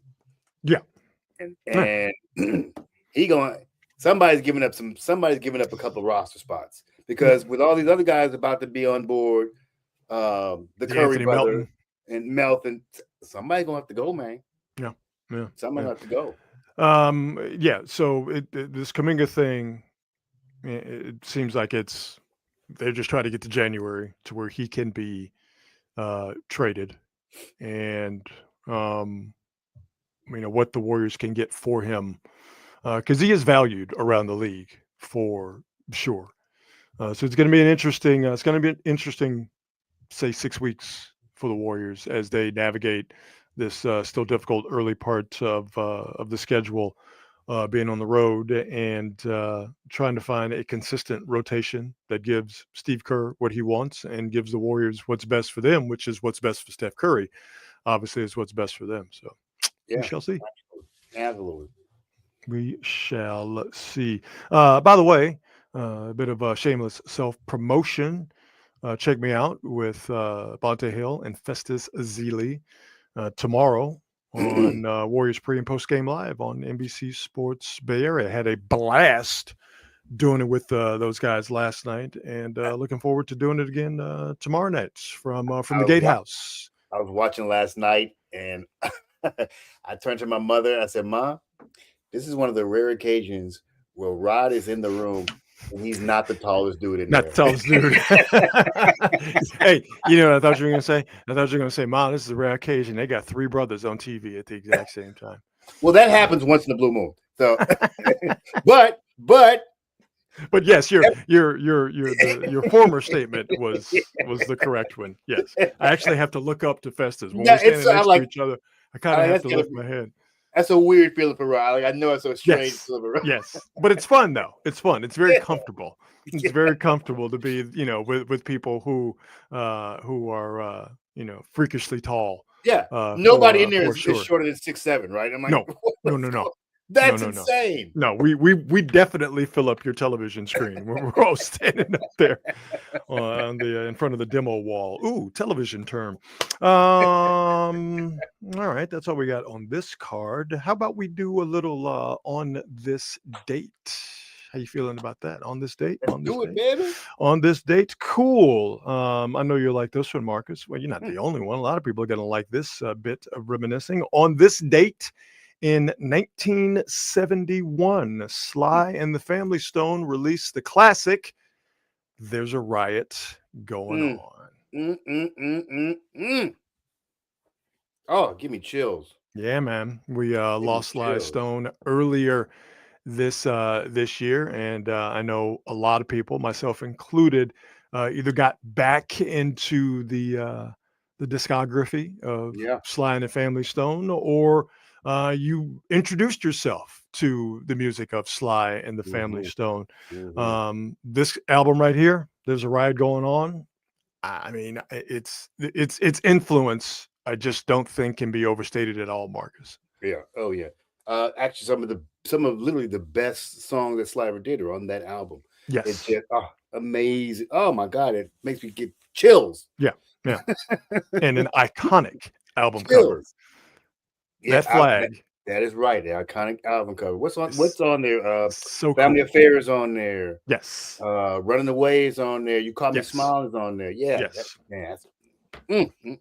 [SPEAKER 2] Yeah.
[SPEAKER 3] And somebody's giving up a couple of roster spots, because with all these other guys about to be on board, the Curry
[SPEAKER 2] Anthony
[SPEAKER 3] brother and Melton, somebody's gonna have to go, man.
[SPEAKER 2] Yeah.
[SPEAKER 3] Somebody have to go.
[SPEAKER 2] So this Kuminga thing, it seems like they're just trying to get to January to where he can be traded, and what the Warriors can get for him, because he is valued around the league for sure. So it's going to be an interesting, say, 6 weeks for the Warriors as they navigate this still difficult early part of the schedule, being on the road and trying to find a consistent rotation that gives Steve Kerr what he wants and gives the Warriors what's best for them, which is what's best for Steph Curry. Obviously, is what's best for them. So we shall see.
[SPEAKER 3] Absolutely.
[SPEAKER 2] We shall see. By the way, a bit of a shameless self-promotion. Check me out with Bonte Hill and Festus Ezeli tomorrow on Warriors pre and post game live on NBC Sports Bay Area. Had a blast doing it with those guys last night, and looking forward to doing it again tomorrow night from the Gatehouse.
[SPEAKER 3] I was watching last night, and I turned to my mother and I said, "Ma, this is one of the rare occasions where Rod is in the room and he's not the tallest dude in there."
[SPEAKER 2] Not the tallest dude. Hey, you know what I thought you were going to say? I thought you were going to say, "Mom, this is a rare occasion. They got three brothers on TV at the exact same time."
[SPEAKER 3] Well, that happens once in the blue moon. So, but
[SPEAKER 2] yes, your former statement was the correct one. Yes, I actually have to look up to Festus when we're standing next to each other. I kind of have to lift my head.
[SPEAKER 3] That's a weird feeling for Rod. Like, I know it's a strange feeling for Rod.
[SPEAKER 2] Yes, but it's fun though. It's fun. It's very comfortable. It's very comfortable to be, with people who are freakishly tall.
[SPEAKER 3] Yeah, nobody in there is shorter than 6'7", right? I'm like,
[SPEAKER 2] no.
[SPEAKER 3] That's insane.
[SPEAKER 2] No, we definitely fill up your television screen when we're all standing up there in front of the demo wall. Ooh, television term. All right, that's all we got on this card. How about we do a little on this date? How you feeling about that? On this date?
[SPEAKER 3] Baby.
[SPEAKER 2] On this date? Cool. I know you like this one, Marcus. Well, you're not the only one. A lot of people are going to like this bit of reminiscing. On this date, in 1971, Sly and the Family Stone released the classic, "There's a Riot Going On."
[SPEAKER 3] Oh, give me chills.
[SPEAKER 2] Yeah, man. We lost Sly Stone earlier this year, and I know a lot of people, myself included, either got back into the discography of Sly and the Family Stone, or you introduced yourself to the music of Sly and the Family Stone. This album right here, "There's a Riot Going On." I mean, its influence, I just don't think can be overstated at all, Marcus.
[SPEAKER 3] Yeah. Oh yeah. Actually, some of literally the best songs that Sly ever did are on that album.
[SPEAKER 2] Yes.
[SPEAKER 3] It's just amazing. Oh my God, it makes me get chills.
[SPEAKER 2] Yeah. And an iconic album cover.
[SPEAKER 3] Yeah,
[SPEAKER 2] that flag.
[SPEAKER 3] That is right. The iconic album cover. What's on there?
[SPEAKER 2] So
[SPEAKER 3] Family
[SPEAKER 2] cool.
[SPEAKER 3] Affairs on there.
[SPEAKER 2] Yes.
[SPEAKER 3] Running Away is on there. You Caught Me Smiling is on there. Yeah.
[SPEAKER 2] Yes.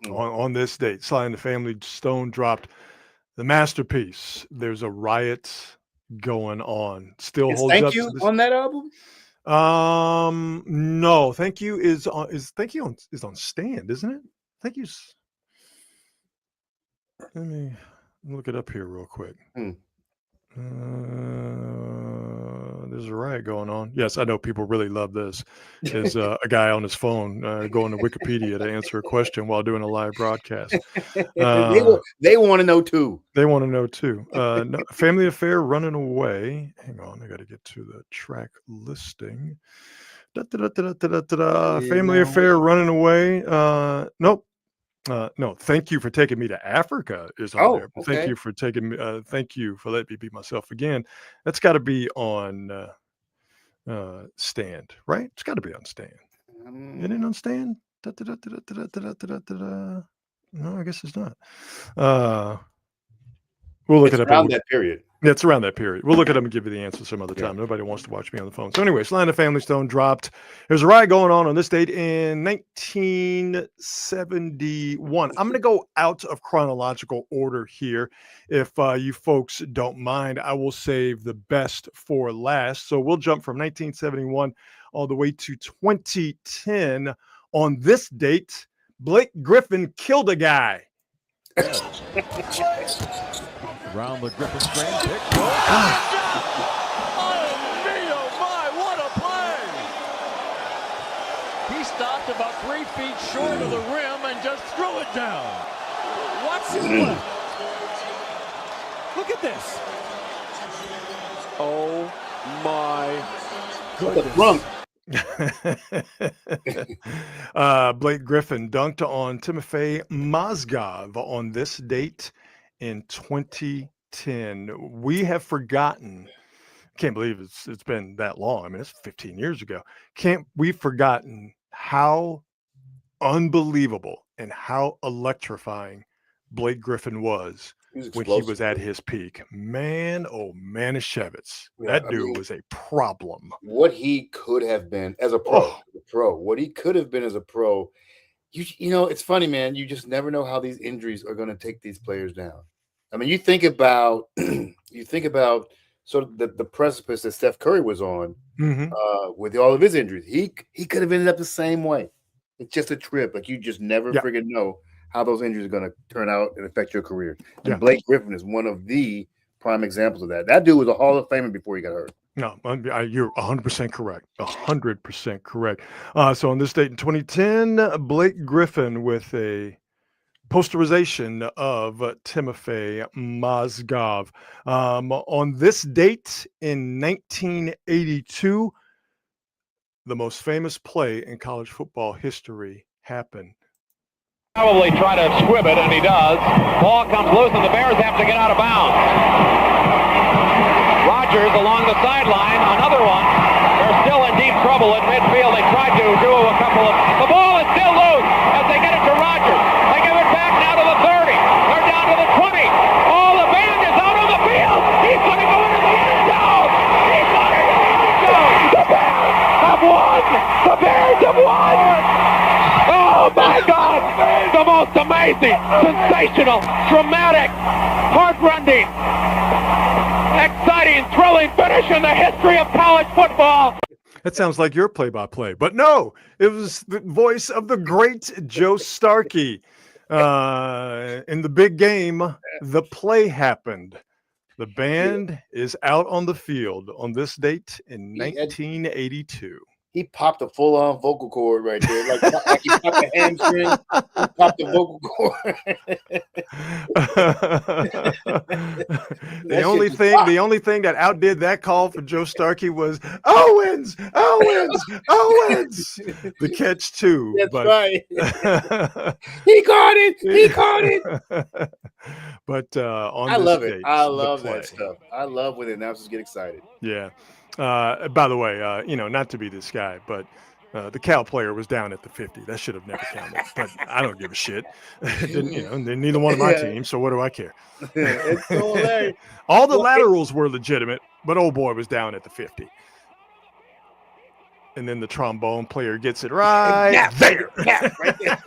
[SPEAKER 2] On this date, Sly and the Family Stone dropped the masterpiece. There's a riot going on. Still
[SPEAKER 3] Is
[SPEAKER 2] holds
[SPEAKER 3] Thank
[SPEAKER 2] up
[SPEAKER 3] You
[SPEAKER 2] to this.
[SPEAKER 3] on that album?
[SPEAKER 2] No, Thank You is on Stand, isn't it? Thank You's. Let me look it up here real quick. There's a riot going on. Yes, I know people really love this. Is a guy on his phone going to Wikipedia to answer a question while doing a live broadcast.
[SPEAKER 3] They want to know too.
[SPEAKER 2] They want to know too. No, Family Affair, Running Away. Hang on, I got to get to the track listing. Family Affair, Running Away. Nope. No, Thank You for Taking Me to Africa is on there.
[SPEAKER 3] Okay.
[SPEAKER 2] Thank you for taking me. Thank you for letting me be myself again. That's got to be on Stand, right? It's got to be on Stand. Isn't it on Stand? No, I guess it's not. We'll look it up
[SPEAKER 3] around that period.
[SPEAKER 2] Yeah, it's around that period. We'll look at them and give you the answer some other time. Nobody wants to watch me on the phone. So anyway, Sly and the Family Stone dropped. There's a riot going on this date in 1971. I'm going to go out of chronological order here. If you folks don't mind, I will save the best for last. So we'll jump from 1971 all the way to 2010. On this date, Blake Griffin killed a guy.
[SPEAKER 5] Around the Griffin screen, pick. Oh, me, oh my, what a play! He stopped about 3 feet short of the rim and just threw it down. Watch this play. Look at this. Oh my goodness.
[SPEAKER 2] Blake Griffin dunked on Timofey Mozgov on this date in 2010. We have forgotten. Can't believe it's been that long. I mean, it's 15 years ago. We've forgotten how unbelievable and how electrifying Blake Griffin was when he was at his peak. Man, oh Manischewitz. That dude was a problem.
[SPEAKER 3] What he could have been as a pro, what he could have been as a pro. You know, it's funny, man. You just never know how these injuries are going to take these players down. I mean, you think about sort of the precipice that Steph Curry was on with all of his injuries. He could have ended up the same way. It's just a trip. Like, you just never friggin' know how those injuries are going to turn out and affect your career. And Blake Griffin is one of the prime examples of that. That dude was a Hall of Famer before he got hurt.
[SPEAKER 2] No, you're 100% correct. 100% correct. So on this date in 2010, Blake Griffin with a posterization of Timofey Mozgov. On this date in 1982, the most famous play in college football history happened.
[SPEAKER 6] Probably try to squib it, and he does. Ball comes loose, and the Bears have to get out of bounds. Rodgers along the sideline, another one. They're still in deep trouble at midfield. They tried to do a couple of... The ball is still loose as they get it to Rodgers. They give it back now to the 30. They're down to the 20. Oh, the band is out on the field. He's going to go into the end zone. He's going into the end zone. The Bears have won. The Bears have won. Oh, my God. The most amazing, sensational, dramatic, heart-rending, exciting, thrilling finish in the history of college football.
[SPEAKER 2] That sounds like your play-by-play, but no, it was the voice of the great Joe Starkey. In the big game, the play happened. The band is out on the field on this date in 1982.
[SPEAKER 3] He popped a full-on vocal cord right there, like he popped a hamstring. He popped the vocal cord.
[SPEAKER 2] The only thing that outdid that call for Joe Starkey was Owens. The catch too.
[SPEAKER 3] That's
[SPEAKER 2] but,
[SPEAKER 3] right. He caught it.
[SPEAKER 2] But on
[SPEAKER 3] I
[SPEAKER 2] this
[SPEAKER 3] love
[SPEAKER 2] date,
[SPEAKER 3] it. I love
[SPEAKER 2] the
[SPEAKER 3] that
[SPEAKER 2] play.
[SPEAKER 3] stuff. I love when the announcers get excited.
[SPEAKER 2] Yeah. By the way, not to be this guy, but the Cal player was down at the 50. That should have never counted. But I don't give a shit. They're neither one of my teams, so what do I care?
[SPEAKER 3] It's so hilarious.
[SPEAKER 2] All the laterals were legitimate, but old boy was down at the 50. And then the trombone player gets it right there.
[SPEAKER 3] Right there.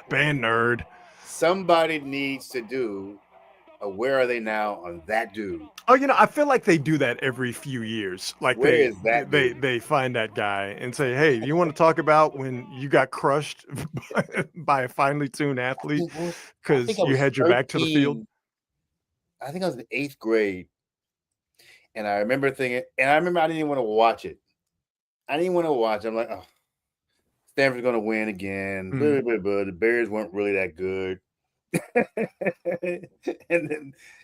[SPEAKER 2] Band nerd.
[SPEAKER 3] Somebody needs to do Where are they now on that dude?
[SPEAKER 2] Oh, I feel like they do that every few years. Like
[SPEAKER 3] Where is that dude?
[SPEAKER 2] they find that guy and say, "Hey, you want to talk about when you got crushed by a finely tuned athlete because you had your back to the field?"
[SPEAKER 3] I think I was in 8th grade, and I remember thinking, and I remember I didn't even want to watch it. I didn't want to watch it. I'm like, oh, Stanford's going to win again. The Bears weren't really that good.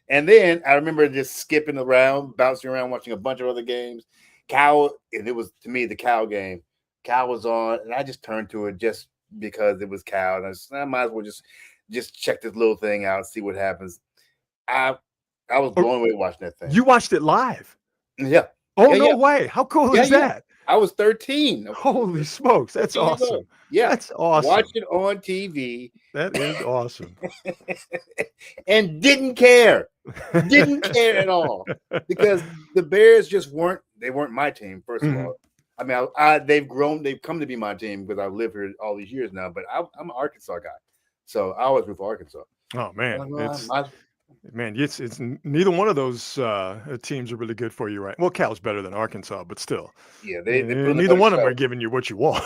[SPEAKER 3] and then I remember just skipping around, bouncing around, watching a bunch of other games. Cal, and it was to me the Cal game. Cal was on, and I just turned to it just because it was Cal, and I might as well just check this little thing out, see what happens. I was blown away watching that thing.
[SPEAKER 2] You watched it live?
[SPEAKER 3] Yeah.
[SPEAKER 2] Oh, yeah, no way! How cool is that?
[SPEAKER 3] I was 13.
[SPEAKER 2] Holy smokes, that's awesome.
[SPEAKER 3] Yeah,
[SPEAKER 2] that's awesome.
[SPEAKER 3] Watched it on TV.
[SPEAKER 2] That is awesome.
[SPEAKER 3] And didn't care at all, because the Bears just weren't my team, first of all. I mean, they've come to be my team because I've lived here all these years now, but I'm an Arkansas guy, so I always root for Arkansas.
[SPEAKER 2] Oh man, it's neither one of those teams are really good for you, right? Well, Cal's better than Arkansas, but still,
[SPEAKER 3] yeah,
[SPEAKER 2] neither one of them are giving you what you want.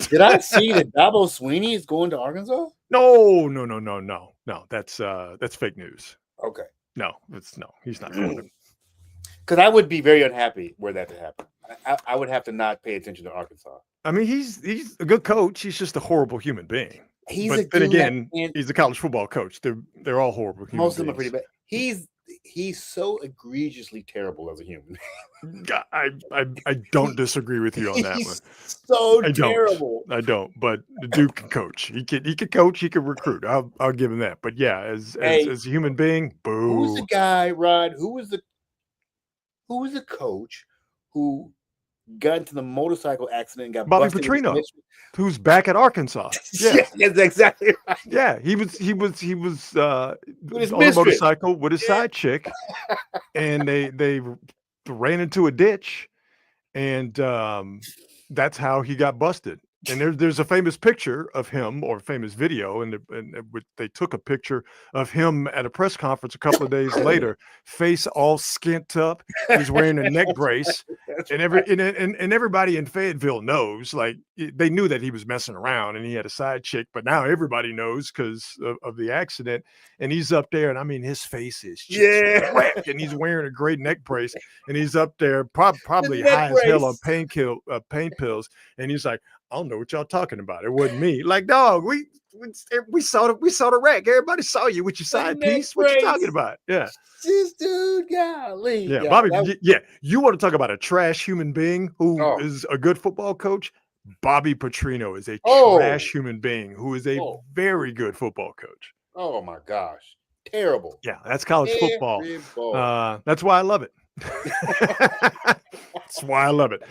[SPEAKER 3] Did I see that Dabo Swinney is going to Arkansas?
[SPEAKER 2] No. That's fake news.
[SPEAKER 3] Okay,
[SPEAKER 2] he's not going to.
[SPEAKER 3] Because I would be very unhappy were that to happen. I would have to not pay attention to Arkansas. I
[SPEAKER 2] mean, he's a good coach. He's just a horrible human being. He's a college football coach. They're all horrible human
[SPEAKER 3] most
[SPEAKER 2] beings.
[SPEAKER 3] of them are pretty bad. He's so egregiously terrible as a human.
[SPEAKER 2] I don't disagree with you on that one.
[SPEAKER 3] So terrible.
[SPEAKER 2] I don't. But the dude can coach. He can coach. He can recruit. I'll give him that. But yeah, as a human being, boo.
[SPEAKER 3] Who's the guy, Rod? Who was the coach who got into the motorcycle accident and got
[SPEAKER 2] Bobby
[SPEAKER 3] busted?
[SPEAKER 2] Petrino, who's back at Arkansas.
[SPEAKER 3] Yeah, that's exactly right.
[SPEAKER 2] Yeah, he was on a motorcycle with his side chick, and they ran into a ditch, and that's how he got busted. And there's a famous picture of him, or famous video, and they took a picture of him at a press conference a couple of days later, face all skint up. He's wearing a neck brace, and everybody in Fayetteville knows. Like, they knew that he was messing around and he had a side chick, but now everybody knows because of the accident. And he's up there, and I mean, his face is just wrecked, and he's wearing a great neck brace, and he's up there probably high as hell on pain pills, and he's like, I don't know what y'all talking about. It wasn't me. Like, dog, we saw the wreck. Everybody saw you with your side piece. What you talking about? Yeah.
[SPEAKER 3] This dude, golly.
[SPEAKER 2] Yeah, Bobby. You want to talk about a trash human being who is a good football coach? Bobby Petrino is a trash human being who is a very good football coach.
[SPEAKER 3] Oh my gosh, terrible.
[SPEAKER 2] Yeah, that's college football. That's why I love it. That's why I love it.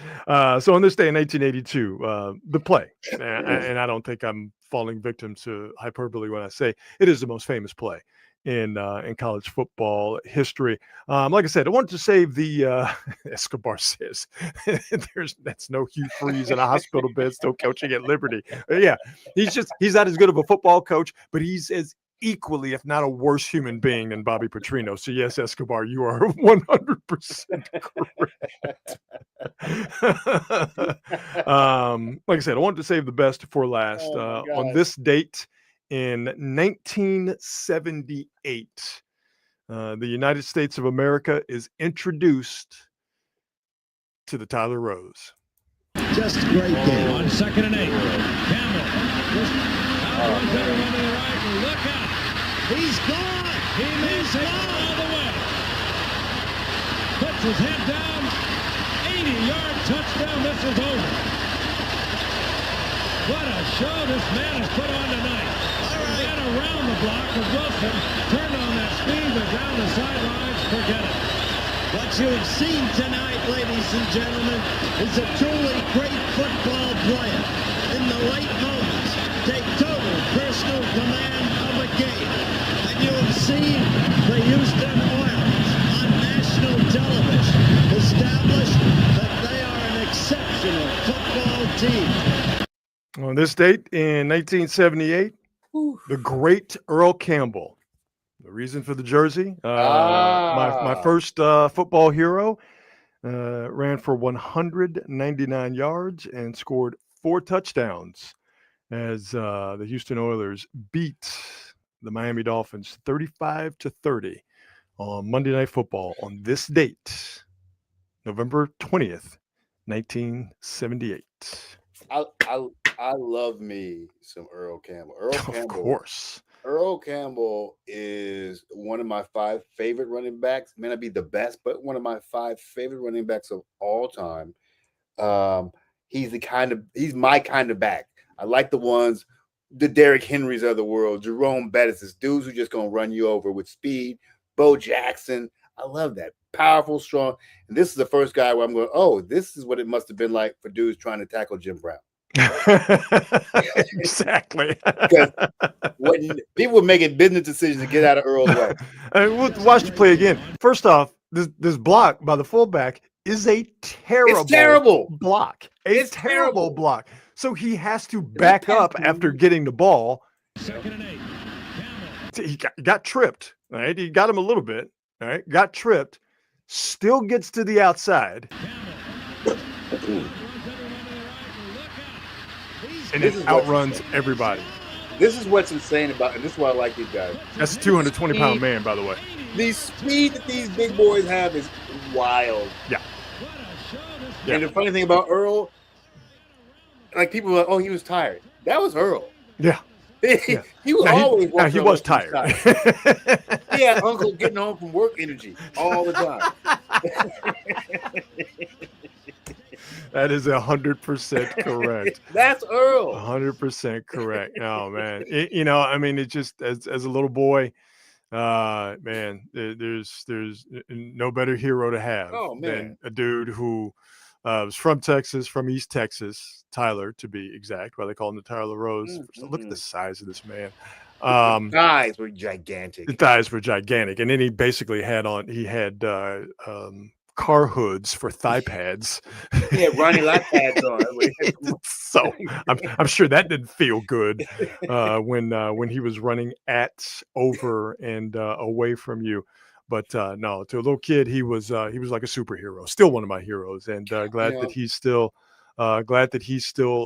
[SPEAKER 2] So on this day in 1982, the play, and I don't think I'm falling victim to hyperbole when I say it is the most famous play in college football history. Like I said, I wanted to save the Escobar says that's no Hugh Freeze in a hospital bed still coaching at Liberty. Yeah, he's not as good of a football coach, but he's as equally, if not a worse human being than Bobby Petrino. So yes, Escobar, you are 100% correct. Like I said, I wanted to save the best for last. On this date in 1978, the United States of America is introduced to the Tyler Rose.
[SPEAKER 7] Just a great game. On 2nd and 8. Campbell. Running to the right. Look out. He's gone. He's gone all the way. Puts his head down. 80-yard touchdown. This is over. What a show this man has put on tonight. He ran around the block of Wilson. Turned on that speed, but down the sidelines. Forget it.
[SPEAKER 8] What you have seen tonight, ladies and gentlemen, is a truly great football player. In the right moments, take total personal command of a game. And you have seen the Houston Oilers on national television establish that they are an exceptional football team.
[SPEAKER 2] On this date in 1978, the great Earl Campbell The reason for the jersey, my first football hero ran for 199 yards and scored 4 touchdowns as the Houston Oilers beat the Miami Dolphins 35-30 on Monday Night Football on this date, November 20th, 1978.
[SPEAKER 3] I love me some Earl Campbell.
[SPEAKER 2] Of course.
[SPEAKER 3] Earl Campbell is one of my 5 favorite running backs. May not be the best, but one of my 5 favorite running backs of all time. He's my kind of back. I like the ones, the Derrick Henrys of the world, Jerome Bettis, dudes who just gonna run you over with speed. Bo Jackson, I love that. Powerful, strong. And this is the first guy where I'm going, oh, this is what it must have been like for dudes trying to tackle Jim Brown.
[SPEAKER 2] Exactly.
[SPEAKER 3] Because when people were making business decisions to get out of Earl's way.
[SPEAKER 2] We'll watch the play again. First off, this block by the fullback is a terrible block. It's terrible block. So he has to back up after getting the ball.
[SPEAKER 7] 2nd and 8.
[SPEAKER 2] He got tripped. All right, he got him a little bit. All right, got tripped. Still gets to the outside. And it outruns everybody.
[SPEAKER 3] This is what's insane about, and this is why I like these guys.
[SPEAKER 2] That's a 220-pound man, by the way.
[SPEAKER 3] The speed that these big boys have is wild.
[SPEAKER 2] Yeah.
[SPEAKER 3] And the funny thing about Earl, like people were like, oh, he was tired. That was Earl.
[SPEAKER 2] Yeah.
[SPEAKER 3] He was always
[SPEAKER 2] he was tired.
[SPEAKER 3] He had Uncle getting home from work energy all the time.
[SPEAKER 2] That is 100% correct.
[SPEAKER 3] That's Earl.
[SPEAKER 2] 100% correct. No, man. I mean, it just as a little boy, man, there's no better hero to have than a dude who was from Texas, from East Texas, Tyler to be exact. Why they call him the Tyler Rose. Look at the size of this man.
[SPEAKER 3] The thighs were gigantic.
[SPEAKER 2] The thighs were gigantic, and then he basically had car hoods for thigh pads.
[SPEAKER 3] Yeah, Ronnie lap pads on.
[SPEAKER 2] So I'm sure that didn't feel good when he was running over and away from you. But no, to a little kid, he was like a superhero. Still one of my heroes, and glad that he's still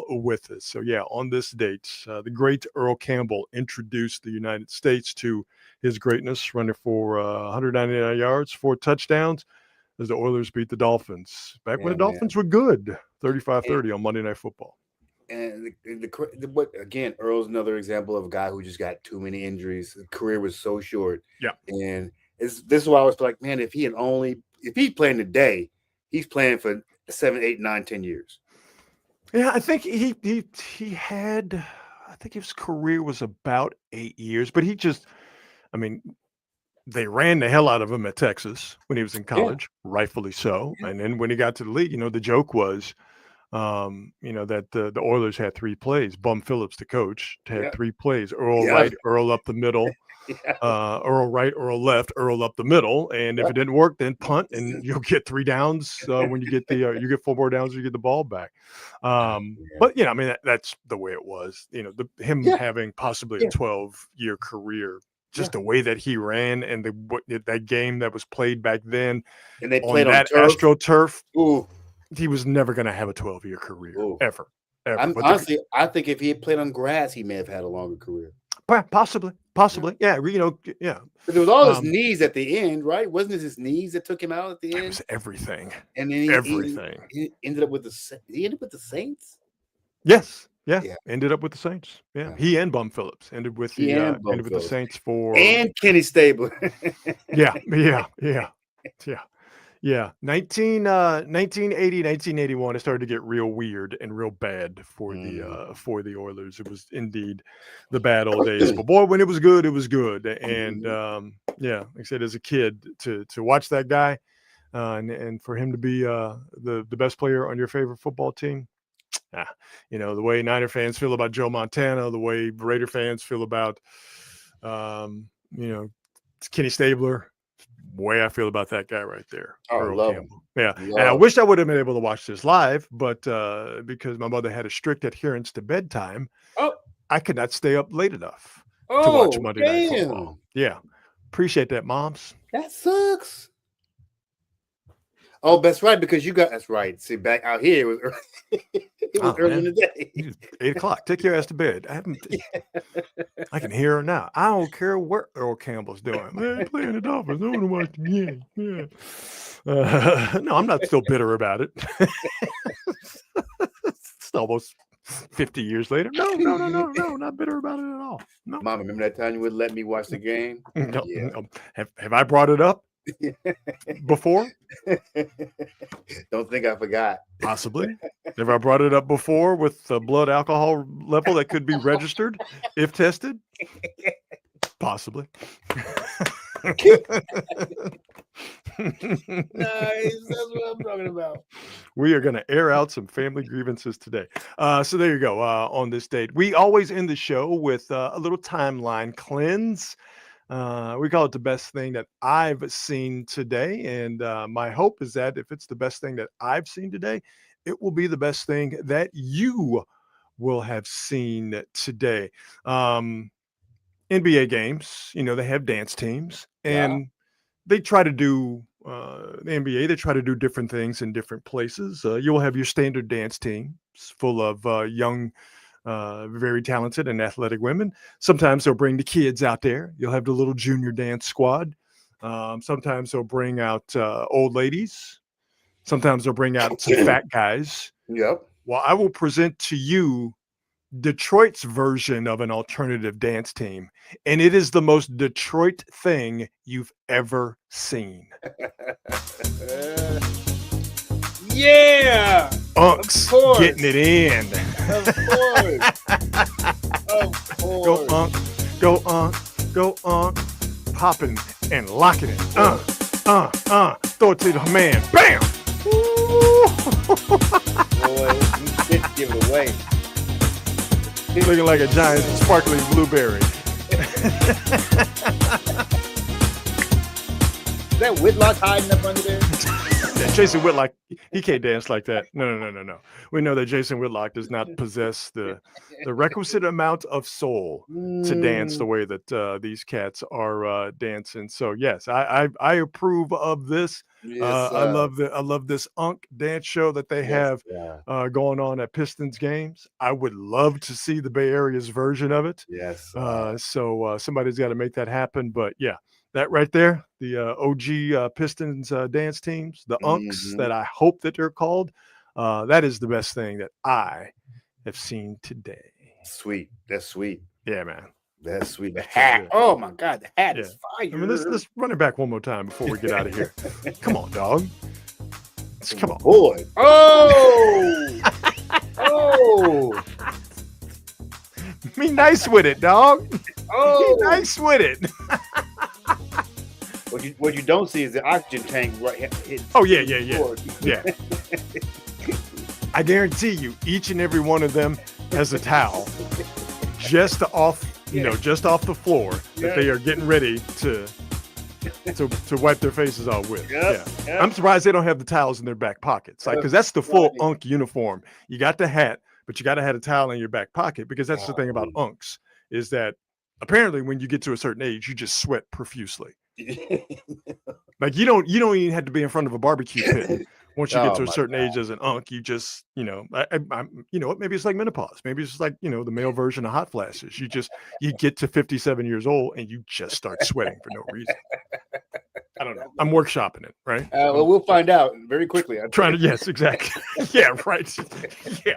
[SPEAKER 2] with us. So yeah, on this date, the great Earl Campbell introduced the United States to his greatness, running for 199 yards, 4 touchdowns, as the Oilers beat the Dolphins back when the Dolphins were good, 35-30 on Monday Night Football.
[SPEAKER 3] And again, Earl's another example of a guy who just got too many injuries. His career was so short.
[SPEAKER 2] Yeah,
[SPEAKER 3] and this is why I was like, man, if he's playing today, he's playing for 7, 8, 9, 10 years.
[SPEAKER 2] Yeah, I think he had. I think his career was about 8 years, but they ran the hell out of him at Texas when he was in college, rightfully so. And then when he got to the league, the joke was, that the Oilers had 3 plays. Bum Phillips, the coach, had 3 plays. Earl right, Earl up the middle. Earl right, Earl left, Earl up the middle. And if it didn't work, then punt, and you'll get 3 downs when you get you get 4 more downs, you get the ball back. But that's the way it was. Him having possibly a 12-year career. Just the way that he ran and that game that was played back then,
[SPEAKER 3] and they played on
[SPEAKER 2] that AstroTurf.
[SPEAKER 3] Ooh,
[SPEAKER 2] he was never going to have a 12-year career ever.
[SPEAKER 3] Honestly, I think if he had played on grass, he may have had a longer career.
[SPEAKER 2] Possibly, yeah. Yeah.
[SPEAKER 3] But there was all his knees at the end, right? Wasn't it his knees that took him out at the end?
[SPEAKER 2] It was everything.
[SPEAKER 3] And then
[SPEAKER 2] everything.
[SPEAKER 3] He ended up with he ended up with the Saints.
[SPEAKER 2] Yes. Yeah. Ended up with the Saints. Yeah. He and Bum Phillips ended with the Saints and
[SPEAKER 3] Kenny Stabler.
[SPEAKER 2] Yeah. 1980, 1981, it started to get real weird and real bad for the Oilers. It was indeed the bad old days. But boy, when it was good, it was good. And like I said, as a kid, to watch that guy and for him to be the best player on your favorite football team. The way Niner fans feel about Joe Montana, the way Raider fans feel about, Kenny Stabler, way I feel about that guy right there. Earl Campbell. And I wish I would have been able to watch this live, but because my mother had a strict adherence to bedtime, I could not stay up late enough to watch Monday Night Football. Yeah. Appreciate that, moms.
[SPEAKER 3] That sucks. Oh, that's right, because that's right. See, back out here, it was early in the day.
[SPEAKER 2] 8:00. Take your ass to bed. I can hear her now. I don't care what Earl Campbell's doing. Man, playing the Dolphins. I want to watch the game. Yeah. No, I'm not still bitter about it. It's almost 50 years later. No, not bitter about it at all. No.
[SPEAKER 3] Mom, remember that time you wouldn't let me watch the game?
[SPEAKER 2] No,
[SPEAKER 3] Yeah.
[SPEAKER 2] no. Have I brought it up before?
[SPEAKER 3] Don't think I forgot.
[SPEAKER 2] Possibly. Have I brought it up before with the blood alcohol level that could be registered if tested? Possibly.
[SPEAKER 3] Nice. That's what I'm talking about.
[SPEAKER 2] We are going to air out some family grievances today. So there you go. On this date, we always end the show with a little timeline cleanse. We call it the best thing that I've seen today. And my hope is that if it's the best thing that I've seen today, it will be the best thing that you will have seen today. NBA games, they have dance teams, and they try to do the NBA. They try to do different things in different places. You'll have your standard dance teams full of young, very talented and athletic women. Sometimes they'll bring the kids out there. You'll have the little junior dance squad. Sometimes they'll bring out old ladies. Sometimes they'll bring out some fat guys.
[SPEAKER 3] Yep.
[SPEAKER 2] Well, I will present to you Detroit's version of an alternative dance team, and it is the most Detroit thing you've ever seen.
[SPEAKER 3] Yeah.
[SPEAKER 2] Unks
[SPEAKER 3] Of course.
[SPEAKER 2] getting it in.
[SPEAKER 3] Of course.
[SPEAKER 2] Go Unk, go Unk, go Unk, popping and locking it. Throw it to the man. Bam!
[SPEAKER 3] Boy, you didn't give it away.
[SPEAKER 2] Looking like a giant sparkling blueberry.
[SPEAKER 3] Is that Whitlock hiding up under there?
[SPEAKER 2] Yeah, Jason Whitlock, he can't dance like that. No. We know that Jason Whitlock does not possess the requisite amount of soul to dance the way that these cats are dancing. So yes, I approve of this.
[SPEAKER 3] Yes,
[SPEAKER 2] I love this Unk dance show that they have going on at Pistons games. I would love to see the Bay Area's version of it.
[SPEAKER 3] Yes.
[SPEAKER 2] So somebody's got to make that happen. But yeah, that right there, the OG Pistons dance teams, the Unks that I hope that they're called, that is the best thing that I have seen today.
[SPEAKER 3] Sweet. That's sweet.
[SPEAKER 2] Yeah, man.
[SPEAKER 3] That's sweet. The hat. Oh my God, the hat is fire.
[SPEAKER 2] I mean, let's run it back one more time before we get out of here. Come on, dog. Come on,
[SPEAKER 3] boy. Oh. Oh.
[SPEAKER 2] Be nice with it, dog.
[SPEAKER 3] Oh.
[SPEAKER 2] Be nice with it.
[SPEAKER 3] What you don't see is the oxygen tank right here.
[SPEAKER 2] Oh yeah. I guarantee you, each and every one of them has a towel just off the floor that they are getting ready to wipe their faces off with.
[SPEAKER 3] Yep.
[SPEAKER 2] I'm surprised they don't have the towels in their back pockets, because that's the full Unk uniform. You got the hat, but you got to have a towel in your back pocket, because that's the thing about Unks is that apparently when you get to a certain age, you just sweat profusely. Like you don't even have to be in front of a barbecue pit. Once you get to a certain age as an Unk, you just, maybe it's like menopause. Maybe it's like, the male version of hot flashes. You get to 57 years old and you just start sweating for no reason. I don't know. I'm workshopping it, right?
[SPEAKER 3] Well, we'll find out very quickly.
[SPEAKER 2] Yes, exactly. Yeah, right. Yeah.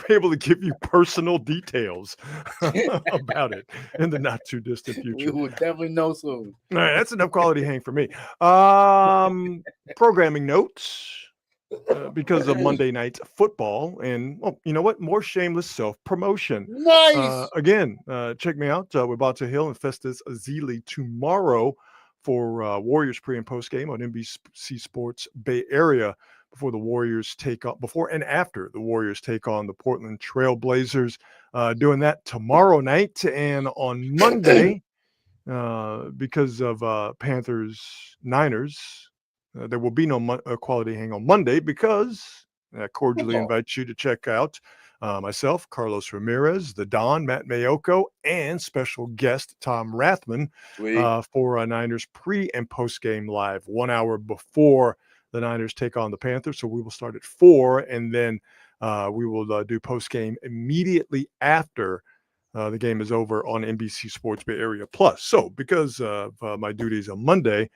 [SPEAKER 2] We're able to give you personal details about it in the not too distant future.
[SPEAKER 3] We will definitely know soon.
[SPEAKER 2] All right, that's enough quality hang for me. Programming notes. Because of Monday night football, and you know what? More shameless self-promotion.
[SPEAKER 3] Nice.
[SPEAKER 2] Again, check me out with Balta Hill and Festus Azili tomorrow for Warriors pre and post game on NBC Sports Bay Area before and after the Warriors take on the Portland Trail Blazers. Doing that tomorrow night, and on Monday, because of Panthers Niners. There will be no quality hang on Monday because I cordially invite you to check out myself, Carlos Ramirez, the Don, Matt Mayoko, and special guest Tom Rathman for Niners pre and post game live 1 hour before the Niners take on the Panthers. So we will start at 4, and then we will do post game immediately after the game is over on NBC Sports Bay Area Plus. So because of my duties on Monday,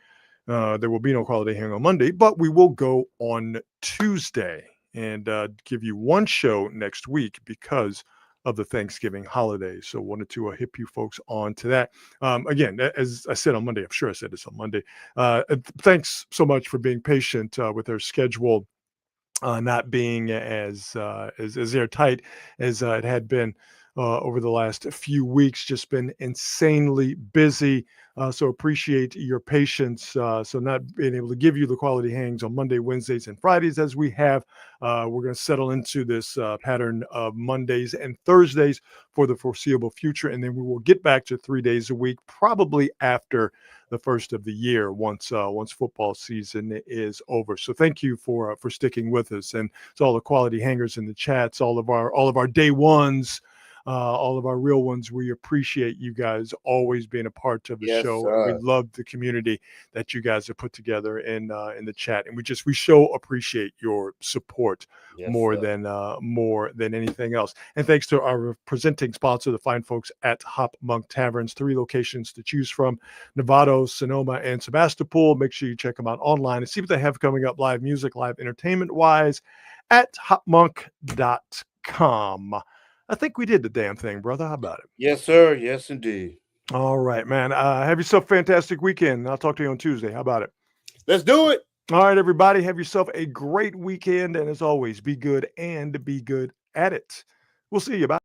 [SPEAKER 2] there will be no Quality Hang on Monday, but we will go on Tuesday and give you one show next week because of the Thanksgiving holiday. So wanted to hip you folks on to that. Again, as I said on Monday, I'm sure I said this on Monday. Thanks so much for being patient with our schedule not being as airtight as it had been over the last few weeks. Just been insanely busy. So appreciate your patience. So not being able to give you the quality hangs on Monday, Wednesdays, and Fridays as we have. We're going to settle into this pattern of Mondays and Thursdays for the foreseeable future. And then we will get back to 3 days a week, probably after the first of the year, once football season is over. So thank you for sticking with us. And to all the quality hangers in the chats, all of our day ones, all of our real ones. We appreciate you guys always being a part of the show. We love the community that you guys have put together in the chat, and we so appreciate your support more than anything else. And thanks to our presenting sponsor, the fine folks at Hop Monk Taverns, 3 locations to choose from: Novato, Sonoma, and Sebastopol. Make sure you check them out online and see what they have coming up live music, live entertainment wise at hopmonk.com. I think we did the damn thing, brother. How about it?
[SPEAKER 3] Yes, sir. Yes, indeed.
[SPEAKER 2] All right, man. Have yourself a fantastic weekend. I'll talk to you on Tuesday. How about it?
[SPEAKER 3] Let's do it.
[SPEAKER 2] All right, everybody. Have yourself a great weekend. And as always, be good and be good at it. We'll see you. Bye.